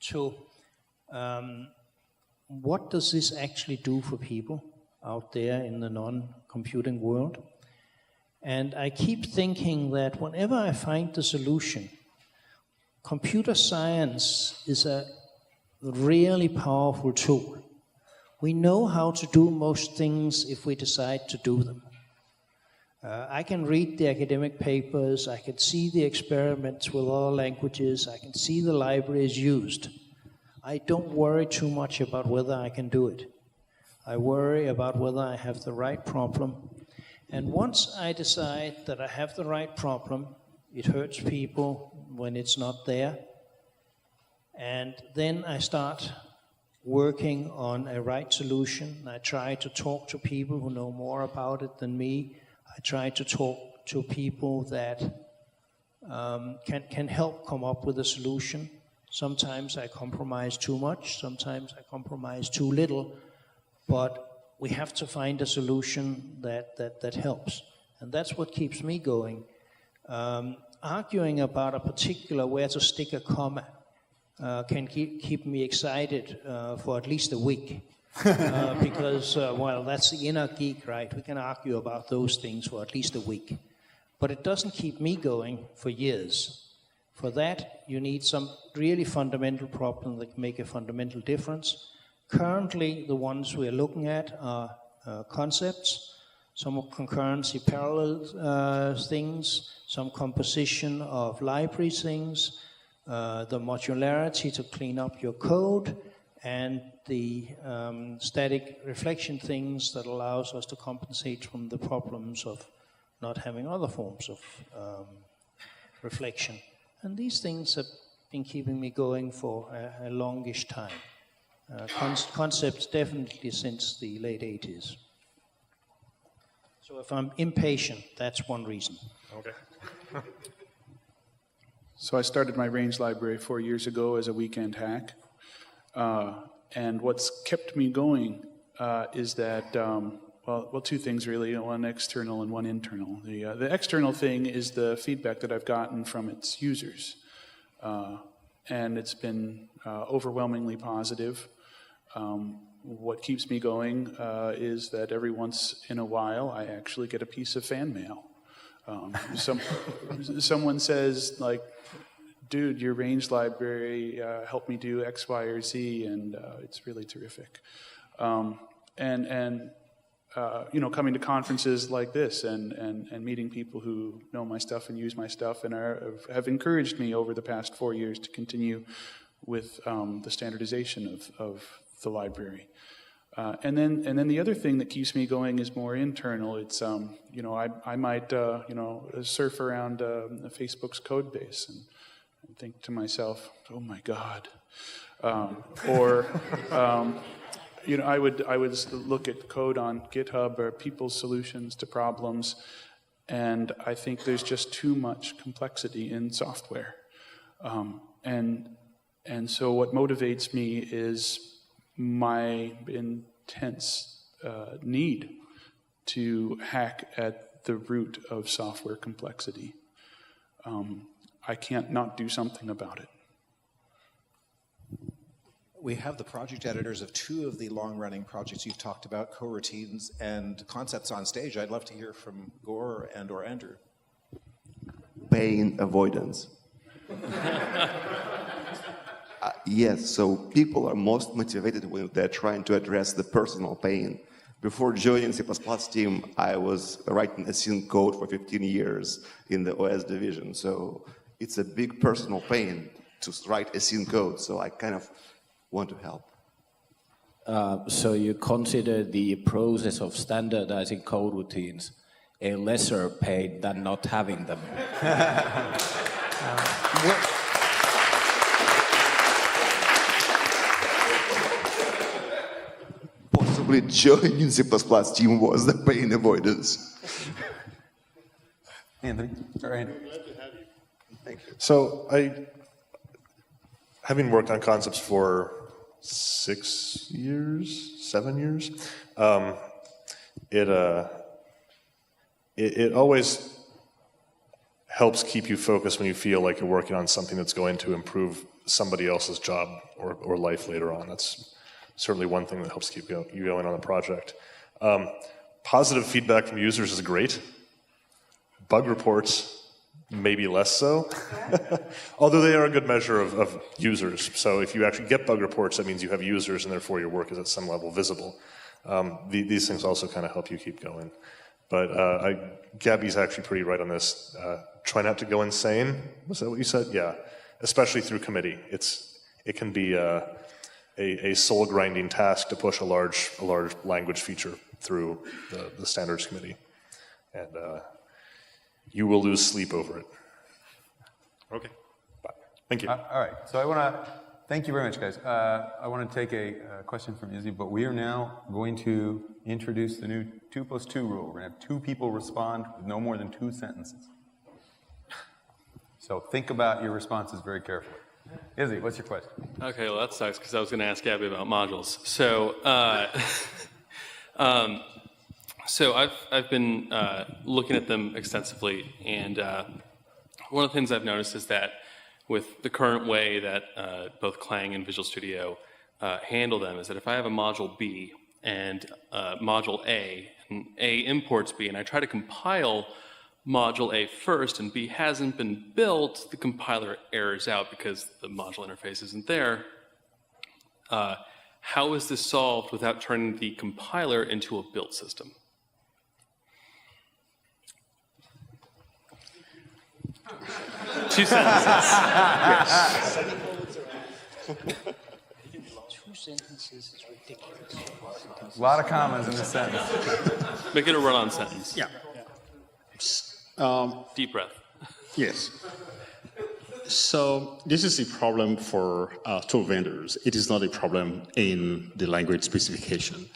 to what does this actually do for people out there in the non-computing world? And I keep thinking that whenever I find the solution, computer science is a really powerful tool. We know how to do most things if we decide to do them. I can read the academic papers, I can see the experiments with other languages, I can see the libraries used. I don't worry too much about whether I can do it. I worry about whether I have the right problem. And once I decide that I have the right problem, it hurts people when it's not there. And then I start working on a right solution. I try to talk to people who know more about it than me. I try to talk to people that can help come up with a solution. Sometimes I compromise too much, sometimes I compromise too little, but we have to find a solution that helps. And that's what keeps me going. Arguing about a particular where to stick a comma can keep me excited for at least a week. Because, well, that's the inner geek, right? We can argue about those things for at least a week. But it doesn't keep me going for years. For that, you need some really fundamental problem that can make a fundamental difference. Currently, the ones we're looking at are concepts, some concurrency parallel things, some composition of library things, the modularity to clean up your code, and the static reflection things that allows us to compensate from the problems of not having other forms of reflection. And these things have been keeping me going for a longish time. Concepts definitely since the late 80s. So if I'm impatient, that's one reason. Okay. So I started my range library 4 years ago as a weekend hack. And what's kept me going is that, well, two things really, one external and one internal. The external thing is the feedback that I've gotten from its users. And it's been overwhelmingly positive. What keeps me going is that every once in a while I actually get a piece of fan mail. Someone says, like, dude, your range library helped me do X, Y, or Z, and it's really terrific. You know, coming to conferences like this and meeting people who know my stuff and use my stuff and have encouraged me over the past 4 years to continue with the standardization of the library. And then the other thing that keeps me going is more internal. It's, you know, I might, you know, surf around Facebook's code base and think to myself, oh my God. I would look at code on GitHub or people's solutions to problems, and I think there's just too much complexity in software. And so what motivates me is my intense need to hack at the root of software complexity. I can't not do something about it. We have the project editors of two of the long-running projects you've talked about, coroutines and concepts on stage. I'd love to hear from Gore and or Andrew. Pain avoidance. Yes, so people are most motivated when they're trying to address the personal pain. Before joining C++ team, I was writing async code for 15 years in the OS division. So it's a big personal pain to write async code. So I kind of want to help. So you consider the process of standardizing coroutines a lesser pain than not having them? Possibly joining C++ team was the pain avoidance. Anthony, or Andrew. Thank you. So having worked on concepts for 6 years, 7 years, it always helps keep you focused when you feel like you're working on something that's going to improve somebody else's job or life later on. That's certainly one thing that helps keep you going on the project. Positive feedback from users is great. Bug reports, maybe less so, although they are a good measure of users. So if you actually get bug reports, that means you have users and therefore your work is at some level visible. These things also kind of help you keep going. But Gabby's actually pretty right on this. Try not to go insane. Was that what you said? Yeah, especially through committee. It can be a soul-grinding task to push a large language feature through the standards committee. And you will lose sleep over it. Okay, bye. Thank you. All right, so I want to thank you very much, guys. I want to take a question from Izzy, but we are now going to introduce the new 2+2 rule. We're going to have 2 people respond with no more than 2 sentences. So think about your responses very carefully. Izzy, what's your question? Okay, well that sucks because I was going to ask Gabby about modules. So, so I've been looking at them extensively, and one of the things I've noticed is that with the current way that both Clang and Visual Studio handle them is that if I have a module B and module A, and A imports B, and I try to compile module A first and B hasn't been built, the compiler errors out because the module interface isn't there. How is this solved without turning the compiler into a build system? Two sentences. Yes. 2 sentences is ridiculous. A lot of commas in this sentence. Make it a run-on sentence. Yeah. Deep breath. Yes. So this is a problem for tool vendors. It is not a problem in the language specification.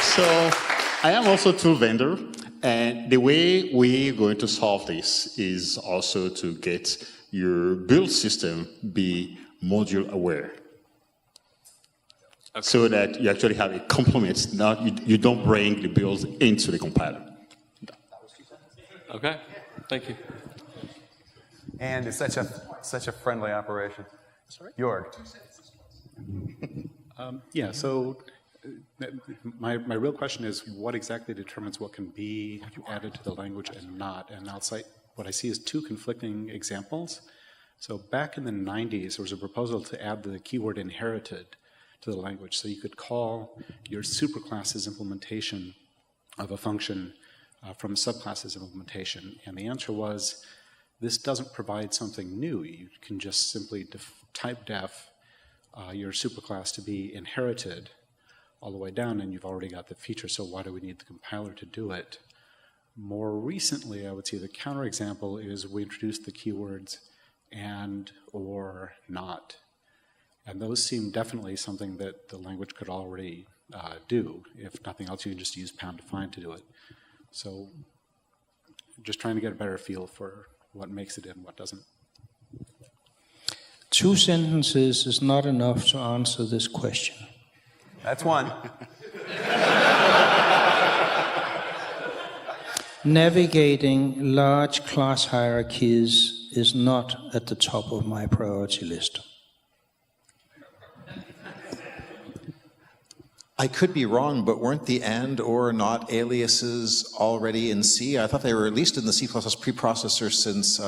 So I am also a tool vendor, and the way we're going to solve this is also to get your build system be module aware. Okay. So that you actually have a complement, not you don't bring the builds into the compiler. Okay, thank you. And it's such a friendly operation. Sorry? Jorg. Yeah, so my real question is what exactly determines what can be added to the language and not? And I'll cite what I see as 2 conflicting examples. So back in the 90s, there was a proposal to add the keyword inherited to the language. So you could call your superclass's implementation of a function from a subclass's implementation. And the answer was, this doesn't provide something new. You can just simply type def your superclass to be inherited all the way down, and you've already got the feature, so why do we need the compiler to do it? More recently, I would say the counterexample is we introduced the keywords and, or, not. And those seem definitely something that the language could already do. If nothing else, you can just use #define to do it. So just trying to get a better feel for what makes it and what doesn't. 2 sentences is not enough to answer this question. That's one. Navigating large class hierarchies is not at the top of my priority list. I could be wrong, but weren't the and or not aliases already in C? I thought they were at least in the C++ preprocessor since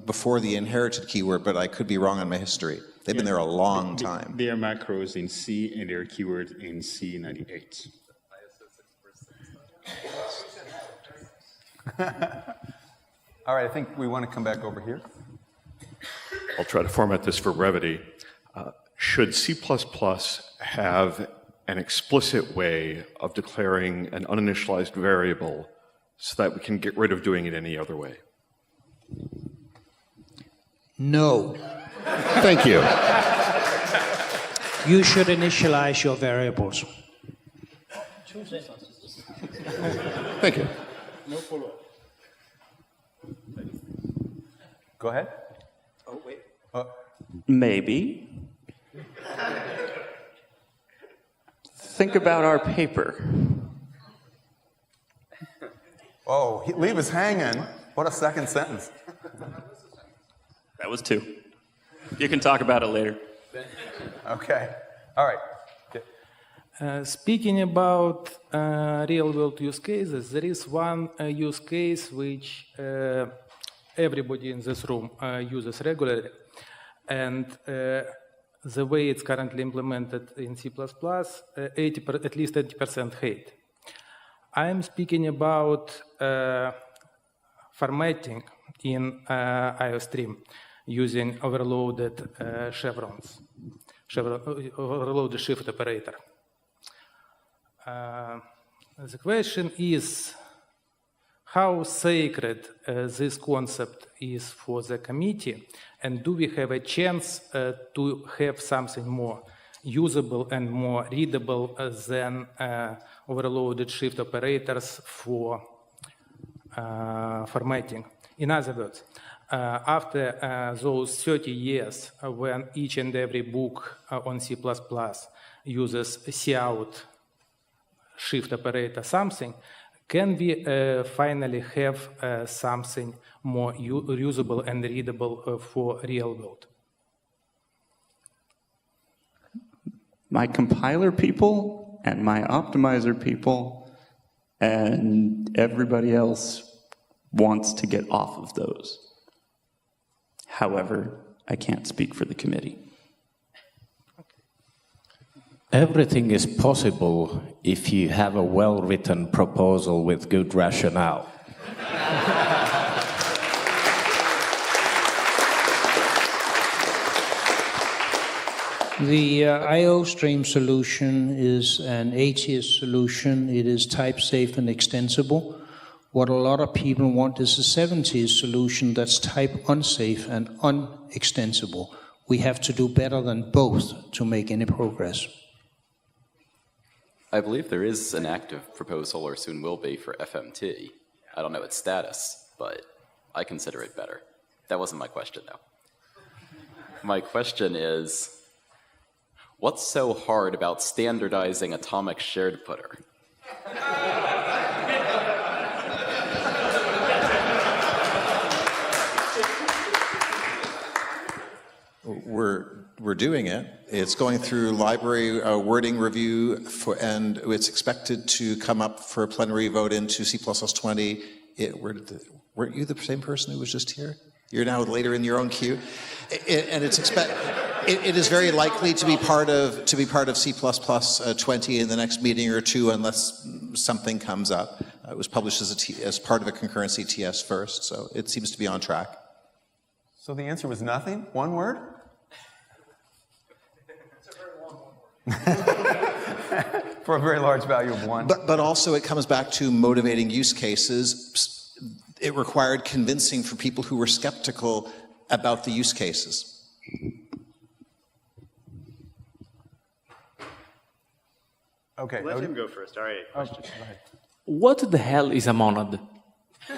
before the inherited keyword, but I could be wrong on my history. They've been there a long time. They are macros in C and they are keywords in C98. All right, I think we want to come back over here. I'll try to format this for brevity. Should C++ have an explicit way of declaring an uninitialized variable so that we can get rid of doing it any other way? No. Thank you. You should initialize your variables. Thank you. No follow-up. Go ahead. Oh, wait. Maybe. Think about our paper. Oh, leave us hanging. What a second sentence. That was 2. You can talk about it later. Okay. All right. Speaking about real-world use cases, there is one use case which everybody in this room uses regularly, and the way it's currently implemented in C++, at least 80% hate. I'm speaking about formatting in IOStream using overloaded chevrons, overloaded shift operator. The question is how sacred this concept is for the committee, and do we have a chance to have something more usable and more readable than overloaded shift operators for formatting? In other words, after those 30 years when each and every book on C++ uses cout shift operator something, can we finally have something more usable and readable for real world? My compiler people and my optimizer people and everybody else wants to get off of those. However, I can't speak for the committee. Everything is possible if you have a well-written proposal with good rationale. The IOStream solution is an ATIS solution. It is type safe and extensible. What a lot of people want is a 70s solution that's type unsafe and unextensible. We have to do better than both to make any progress. I believe there is an active proposal, or soon will be, for FMT. I don't know its status, but I consider it better. That wasn't my question, though. My question is, what's so hard about standardizing atomic shared putter? We're doing it. It's going through library wording review, and it's expected to come up for a plenary vote into C++20. Weren't you the same person who was just here? You're now later in your own queue, and it is very likely to be part of C++20 in the next meeting or two, unless something comes up. It was published as part of a concurrency TS first, so it seems to be on track. So the answer was nothing? One word? for a very large value of 1. But also it comes back to motivating use cases. It required convincing for people who were skeptical about the use cases. Okay. Let him go first. All right. Question. What the hell is a monad? No.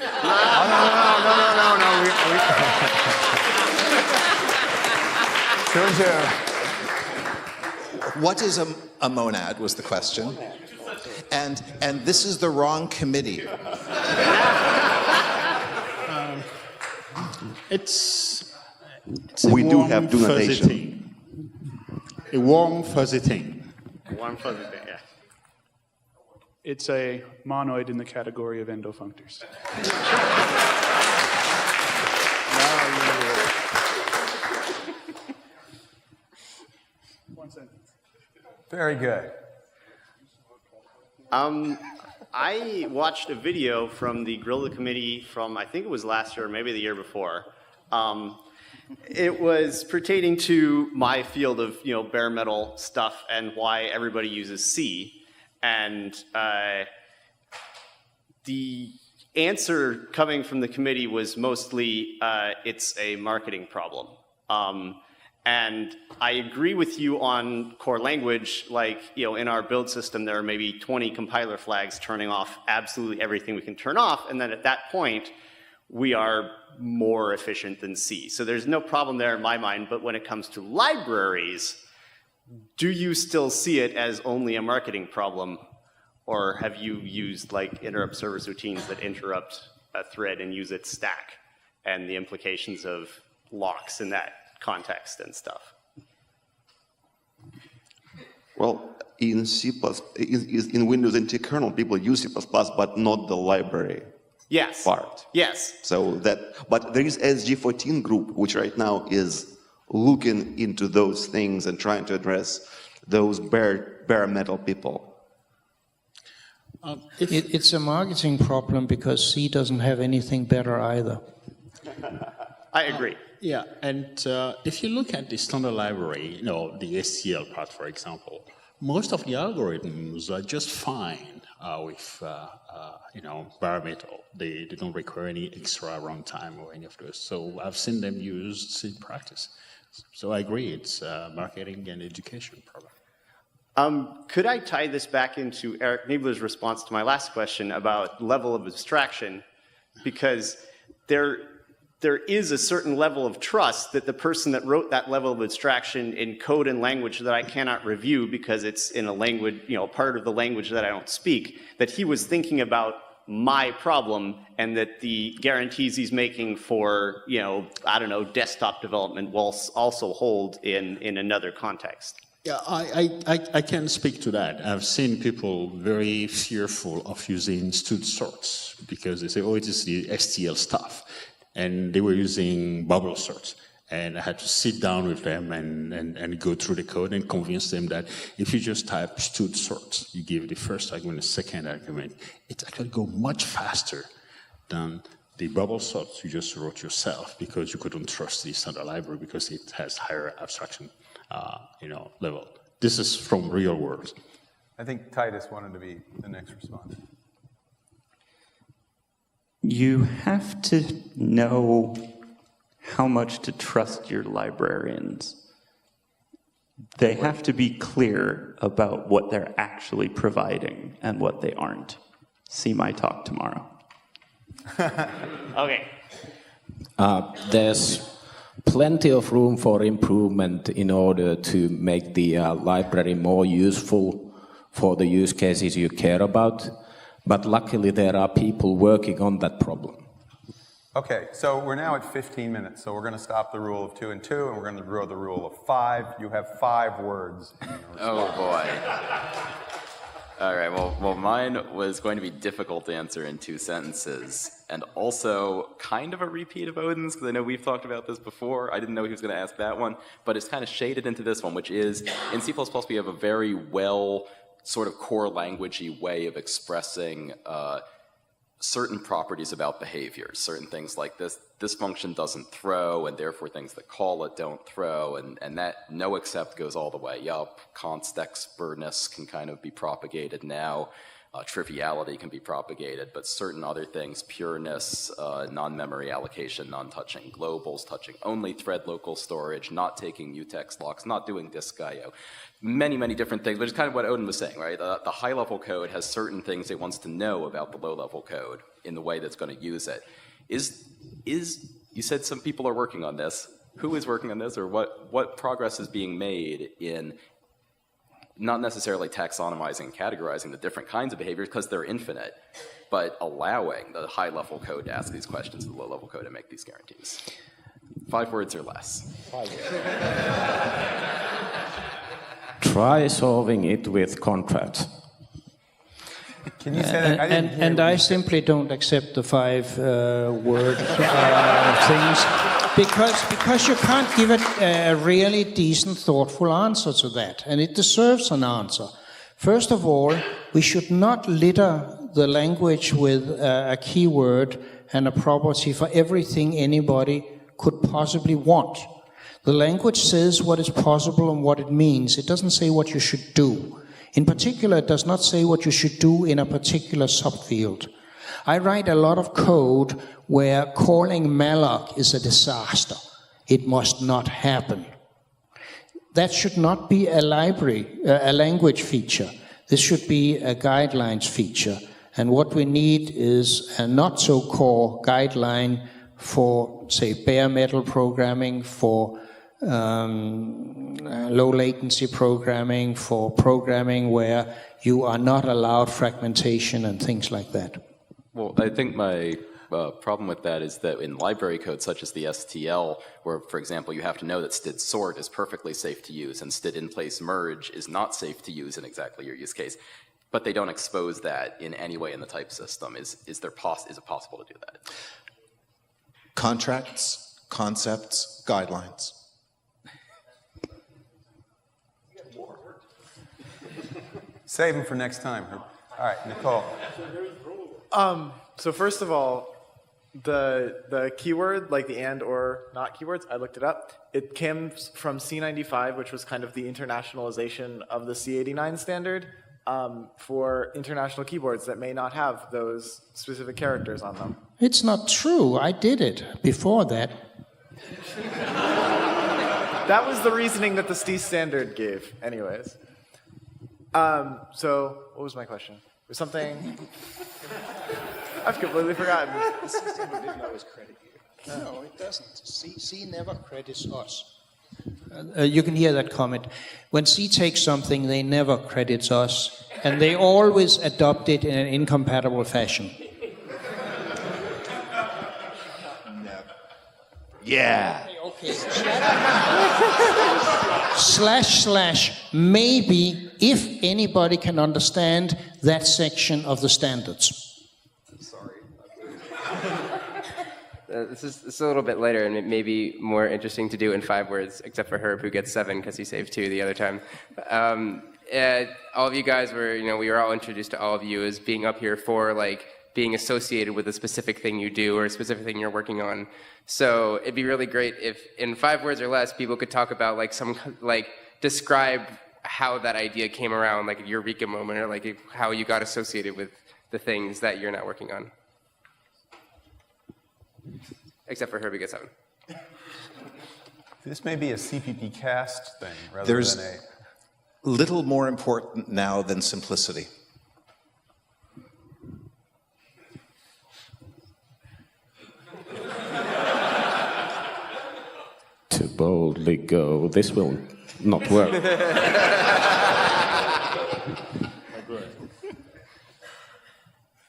What is a monad was the question. And this is the wrong committee. It's We a do warm, have fuzzy donation. thing. A warm, fuzzy thing. One fuzzy thing, yeah. It's a monoid in the category of endofunctors. One sentence. Very good. I watched a video from the Guerrilla Committee from, I think it was last year or maybe the year before. It was pertaining to my field of, bare metal stuff and why everybody uses C. And the answer coming from the committee was mostly it's a marketing problem. And I agree with you on core language, like, in our build system, there are maybe 20 compiler flags turning off absolutely everything we can turn off. And then at that point, we are more efficient than C. So there's no problem there in my mind. But when it comes to libraries, do you still see it as only a marketing problem? Or have you used like interrupt service routines that interrupt a thread and use its stack and the implications of locks in that context and stuff? Well, in C++, in Windows NT kernel, people use C++, but not the library part. Yes. So but there is SG14 group, which right now is looking into those things and trying to address those bare metal people. It's a marketing problem because C doesn't have anything better either. I agree. Yeah, and if you look at the standard library, the STL part, for example, most of the algorithms are just fine with, bare metal. They don't require any extra runtime or any of those. So I've seen them used in practice. So I agree, it's a marketing and education problem. Could I tie this back into Eric Niebler's response to my last question about level of abstraction? Because there is a certain level of trust that the person that wrote that level of abstraction in code and language that I cannot review because it's in a language, part of the language that I don't speak, that he was thinking about my problem and that the guarantees he's making for, desktop development will also hold in another context. Yeah, I can speak to that. I've seen people very fearful of using stud sorts because they say, oh, it is the STL stuff. And they were using bubble sorts. And I had to sit down with them and go through the code and convince them that if you just type stud sorts, you give the first argument, the second argument, it actually go much faster than the bubble sorts you just wrote yourself because you couldn't trust the standard library because it has higher abstraction level. This is from real world. I think Titus wanted to be the next responder. You have to know how much to trust your librarians. They have to be clear about what they're actually providing and what they aren't. See my talk tomorrow. Okay. There's plenty of room for improvement in order to make the library more useful for the use cases you care about. But luckily, there are people working on that problem. Okay, so we're now at 15 minutes, so we're going to stop the rule of 2 and 2, and we're going to draw the rule of 5. You have 5 words. Oh, boy. All right, well, mine was going to be difficult to answer in 2 sentences, and also kind of a repeat of Odin's, because I know we've talked about this before. I didn't know he was going to ask that one, but it's kind of shaded into this one, which is, in C++, we have a very well sort of core languagey way of expressing certain properties about behaviors, certain things like this function doesn't throw, and therefore things that call it don't throw, and that no except goes all the way up. Const expertness can kind of be propagated now. Triviality can be propagated, but certain other things, pureness, non-memory allocation, non-touching globals, touching only thread local storage, not taking mutex locks, not doing disk I/O, many, many different things, which is kind of what Odin was saying, right? The high-level code has certain things it wants to know about the low-level code in the way that's going to use it. You said some people are working on this. Who is working on this, or what progress is being made in not necessarily taxonomizing and categorizing the different kinds of behaviors because they're infinite, but allowing the high-level code to ask these questions and the low-level code to make these guarantees? 5 words or less. 5 words. Try solving it with contracts. Can you say that? And I simply don't accept the 5-word things because you can't give it a really decent, thoughtful answer to that, and it deserves an answer. First of all, we should not litter the language with a keyword and a property for everything anybody could possibly want. The language says what is possible and what it means. It doesn't say what you should do. In particular, it does not say what you should do in a particular subfield. I write a lot of code where calling malloc is a disaster. It must not happen. That should not be a language feature. This should be a guidelines feature. And what we need is a not-so-core guideline for, say, bare metal programming, for low latency programming, for programming where you are not allowed fragmentation and things like that. Well, I think my problem with that is that in library code such as the STL, where, for example, you have to know that std sort is perfectly safe to use and std in place merge is not safe to use in exactly your use case, but they don't expose that in any way in the type system. Is it possible to do that? Contracts, concepts, guidelines. Save them for next time. All right, Nicole. So first of all, the keyword, like the and or not keywords, I looked it up. It came from C95, which was kind of the internationalization of the C89 standard for international keyboards that may not have those specific characters on them. It's not true. I did it before that. That was the reasoning that the STI standard gave, anyways. So, what was my question? Was something... I've completely forgotten. The system didn't always credit you. No, it doesn't. C never credits us. You can hear that comment. When C takes something, they never credit us, and they always adopt it in an incompatible fashion. Yeah. Okay. / maybe if anybody can understand that section of the standards. Sorry. This is a little bit later, and it may be more interesting to do in 5 words, except for Herb, who gets 7 because he saved 2 the other time. All of you guys we were all introduced to all of you as being up here for being associated with a specific thing you do or a specific thing you're working on. So it'd be really great if in 5 words or less, people could talk about describe how that idea came around, like a eureka moment, or how you got associated with the things that you're not working on. Except for Herbie gets 7. This may be a CppCast thing rather There's than a... little more important now than simplicity. To boldly go, this will not work.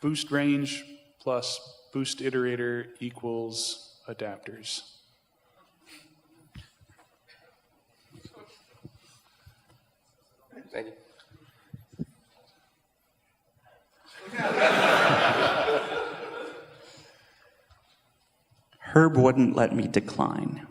Boost range plus boost iterator equals adapters. Thank you. Herb wouldn't let me decline.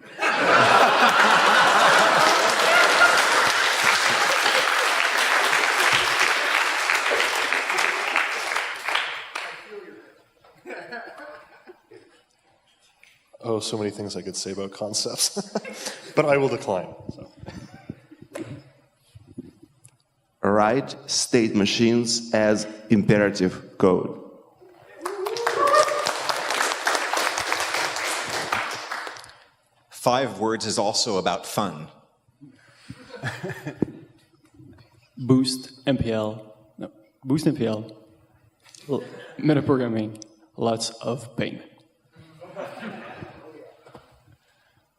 so many things I could say about concepts, but I will decline. So. Write state machines as imperative code. Five words is also about fun. Boost MPL. No, Boost MPL. Metaprogramming. Lots of pain.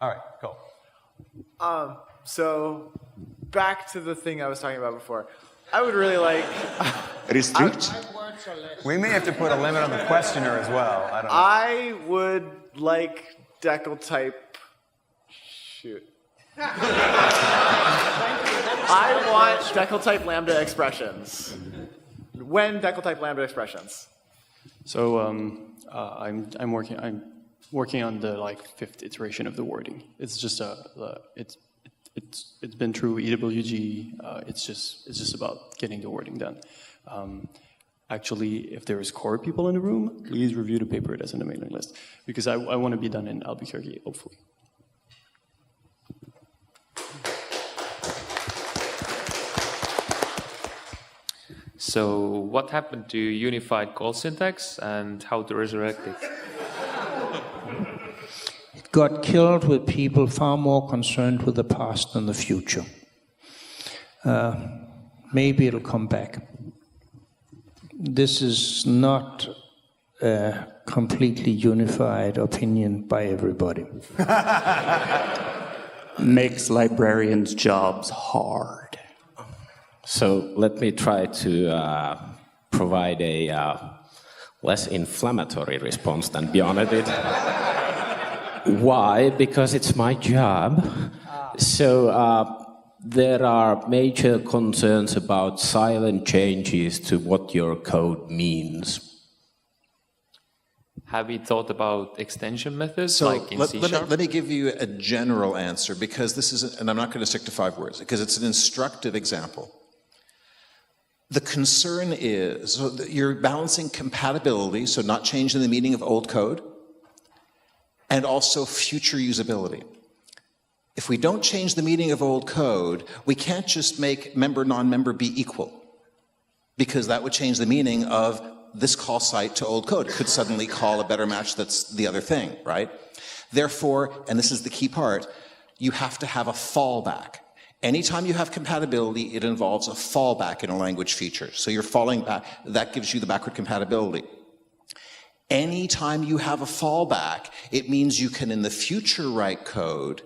All right, cool. So back to the thing I was talking about before. I would really like... Restrict? We may have to put a limit on the questioner as well. I don't know. I would like decal type... Shoot. I want decal type lambda expressions. When decal type lambda expressions? So I'm working on the fifth iteration of the wording. It's just it's been through EWG. It's just about getting the wording done. Actually, if there is core people in the room, please review the paper that's in the mailing list, because I want to be done in Albuquerque, hopefully. So what happened to unified call syntax and how to resurrect it? It got killed with people far more concerned with the past than the future. Maybe it'll come back. This is not a completely unified opinion by everybody. Makes librarians' jobs hard. So let me try to provide a less inflammatory response than Bjorn did. Why? Because it's my job. So there are major concerns about silent changes to what your code means. Have you thought about extension methods So like in C#? let me give you a general answer, because this is, and I'm not going to stick to 5 words, because it's an instructive example. The concern is so that you're balancing compatibility, so not changing the meaning of old code, and also future usability. If we don't change the meaning of old code, we can't just make member, non-member be equal, because that would change the meaning of this call site to old code. It could suddenly call a better match that's the other thing, right? Therefore, and this is the key part, you have to have a fallback. Anytime you have compatibility, it involves a fallback in a language feature. So you're falling back, that gives you the backward compatibility. Anytime you have a fallback, it means you can in the future write code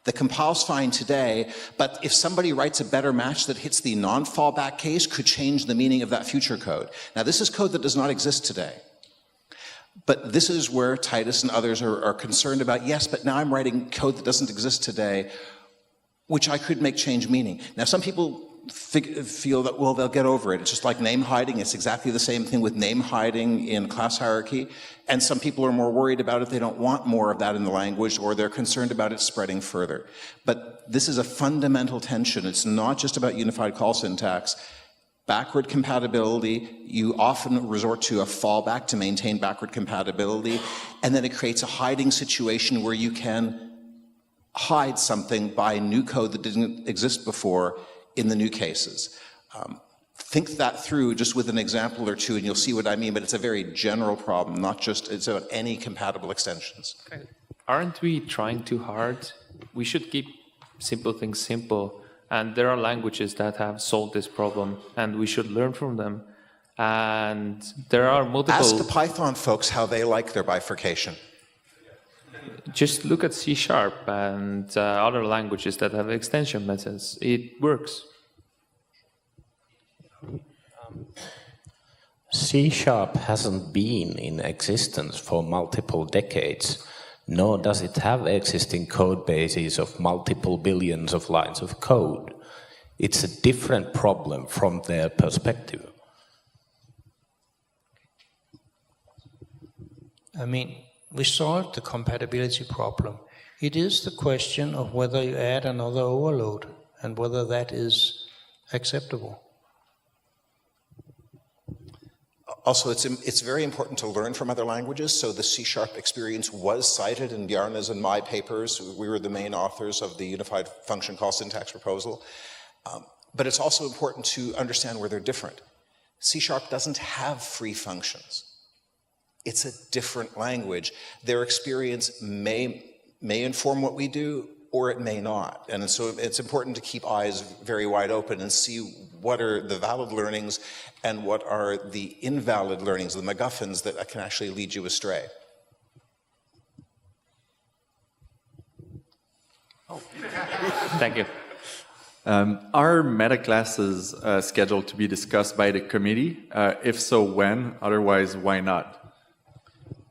that compiles fine today, but if somebody writes a better match that hits the non-fallback case, could change the meaning of that future code. Now this is code that does not exist today. But this is where Titus and others are concerned about, yes, but now I'm writing code that doesn't exist today, which I could make change meaning. Now some people feel that, well, they'll get over it. It's just like name hiding. It's exactly the same thing with name hiding in class hierarchy. And some people are more worried about it. They don't want more of that in the language, or they're concerned about it spreading further. But this is a fundamental tension. It's not just about unified call syntax. Backward compatibility, you often resort to a fallback to maintain backward compatibility, and then it creates a hiding situation where you can hide something by new code that didn't exist before in the new cases. Think that through just with an example or two and you'll see what I mean, but it's a very general problem, not just, it's about any compatible extensions. Okay. Aren't we trying too hard? We should keep simple things simple, and there are languages that have solved this problem, and we should learn from them. And there are multiple... Ask the Python folks how they like their bifurcation. Just look at C# and other languages that have extension methods. It works. C# hasn't been in existence for multiple decades, nor does it have existing code bases of multiple billions of lines of code. It's a different problem from their perspective. I mean, we solved the compatibility problem. It is the question of whether you add another overload and whether that is acceptable. Also, it's very important to learn from other languages. So the C# experience was cited in Bjarne's and my papers. We were the main authors of the Unified Function Call Syntax proposal. But it's also important to understand where they're different. C# doesn't have free functions. It's a different language. Their experience may inform what we do, or it may not. And so it's important to keep eyes very wide open and see what are the valid learnings and what are the invalid learnings, the MacGuffins that can actually lead you astray. Thank you. Are meta classes scheduled to be discussed by the committee? If so, when? Otherwise, why not?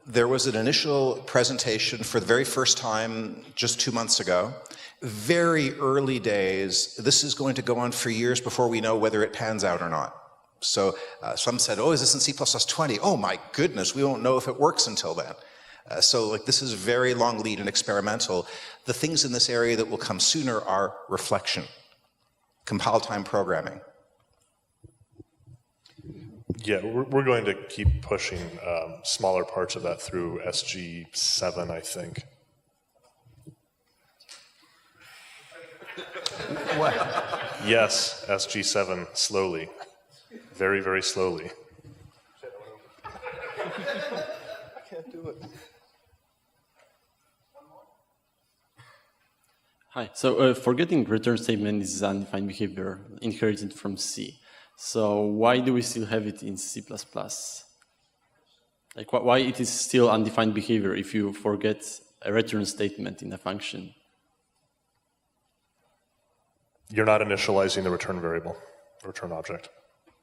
There was an initial presentation for the very first time just 2 months ago. Very early days. This is going to go on for years before we know whether it pans out or not. So some said, oh, is this in C++20? Oh my goodness, we won't know if it works until then. So this is very long lead and experimental. The things in this area that will come sooner are reflection, compile time programming. Yeah, we're going to keep pushing smaller parts of that through SG7, I think. What? Yes, SG7, slowly. Very, very slowly. I can't do it. Hi. So forgetting return statement is undefined behavior inherited from C. So why do we still have it in C++? Like why it is still undefined behavior if you forget a return statement in a function? You're not initializing the return variable, return object.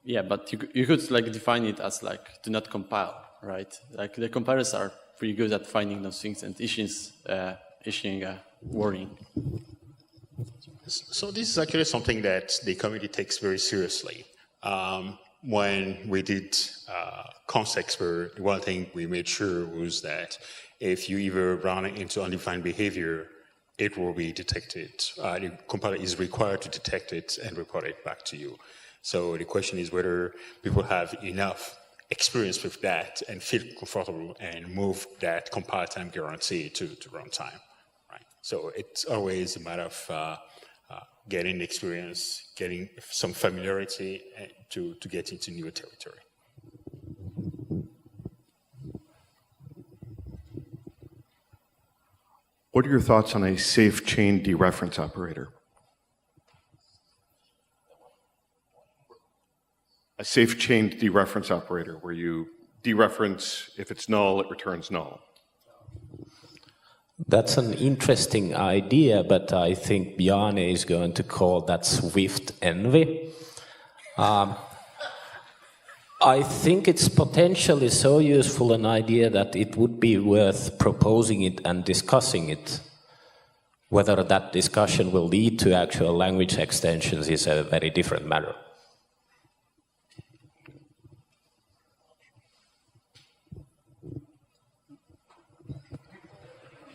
Yeah, but you could like define it as like do not compile, right? Like the compilers are pretty good at finding those things and issuing a warning. So this is actually something that the community takes very seriously. When we did ConsExpert, one thing we made sure was that if you either run into undefined behavior, it will be detected. The compiler is required to detect it and report it back to you. So the question is whether people have enough experience with that and feel comfortable and move that compile time guarantee to runtime. Right? So it's always a matter of getting experience, getting some familiarity to get into new territory. What are your thoughts on a safe chain dereference operator? A safe chain dereference operator where you dereference, if it's null, it returns null. That's an interesting idea, but I think Bjarne is going to call that Swift envy. I think it's potentially so useful an idea that it would be worth proposing it and discussing it. Whether that discussion will lead to actual language extensions is a very different matter.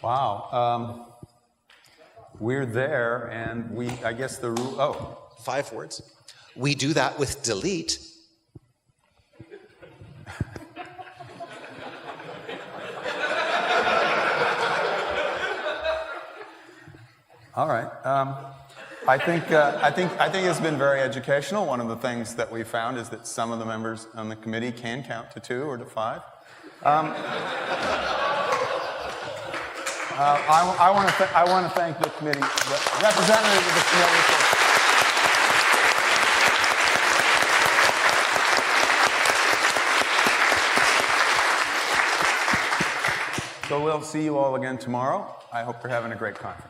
Wow. We're there, and I guess the rule, 5 words. We do that with delete. All right. I think it's been very educational. One of the things that we found is that some of the members on the committee can count to 2 or to 5. I want to thank the committee, the representative of the committee. So we'll see you all again tomorrow. I hope you're having a great conference.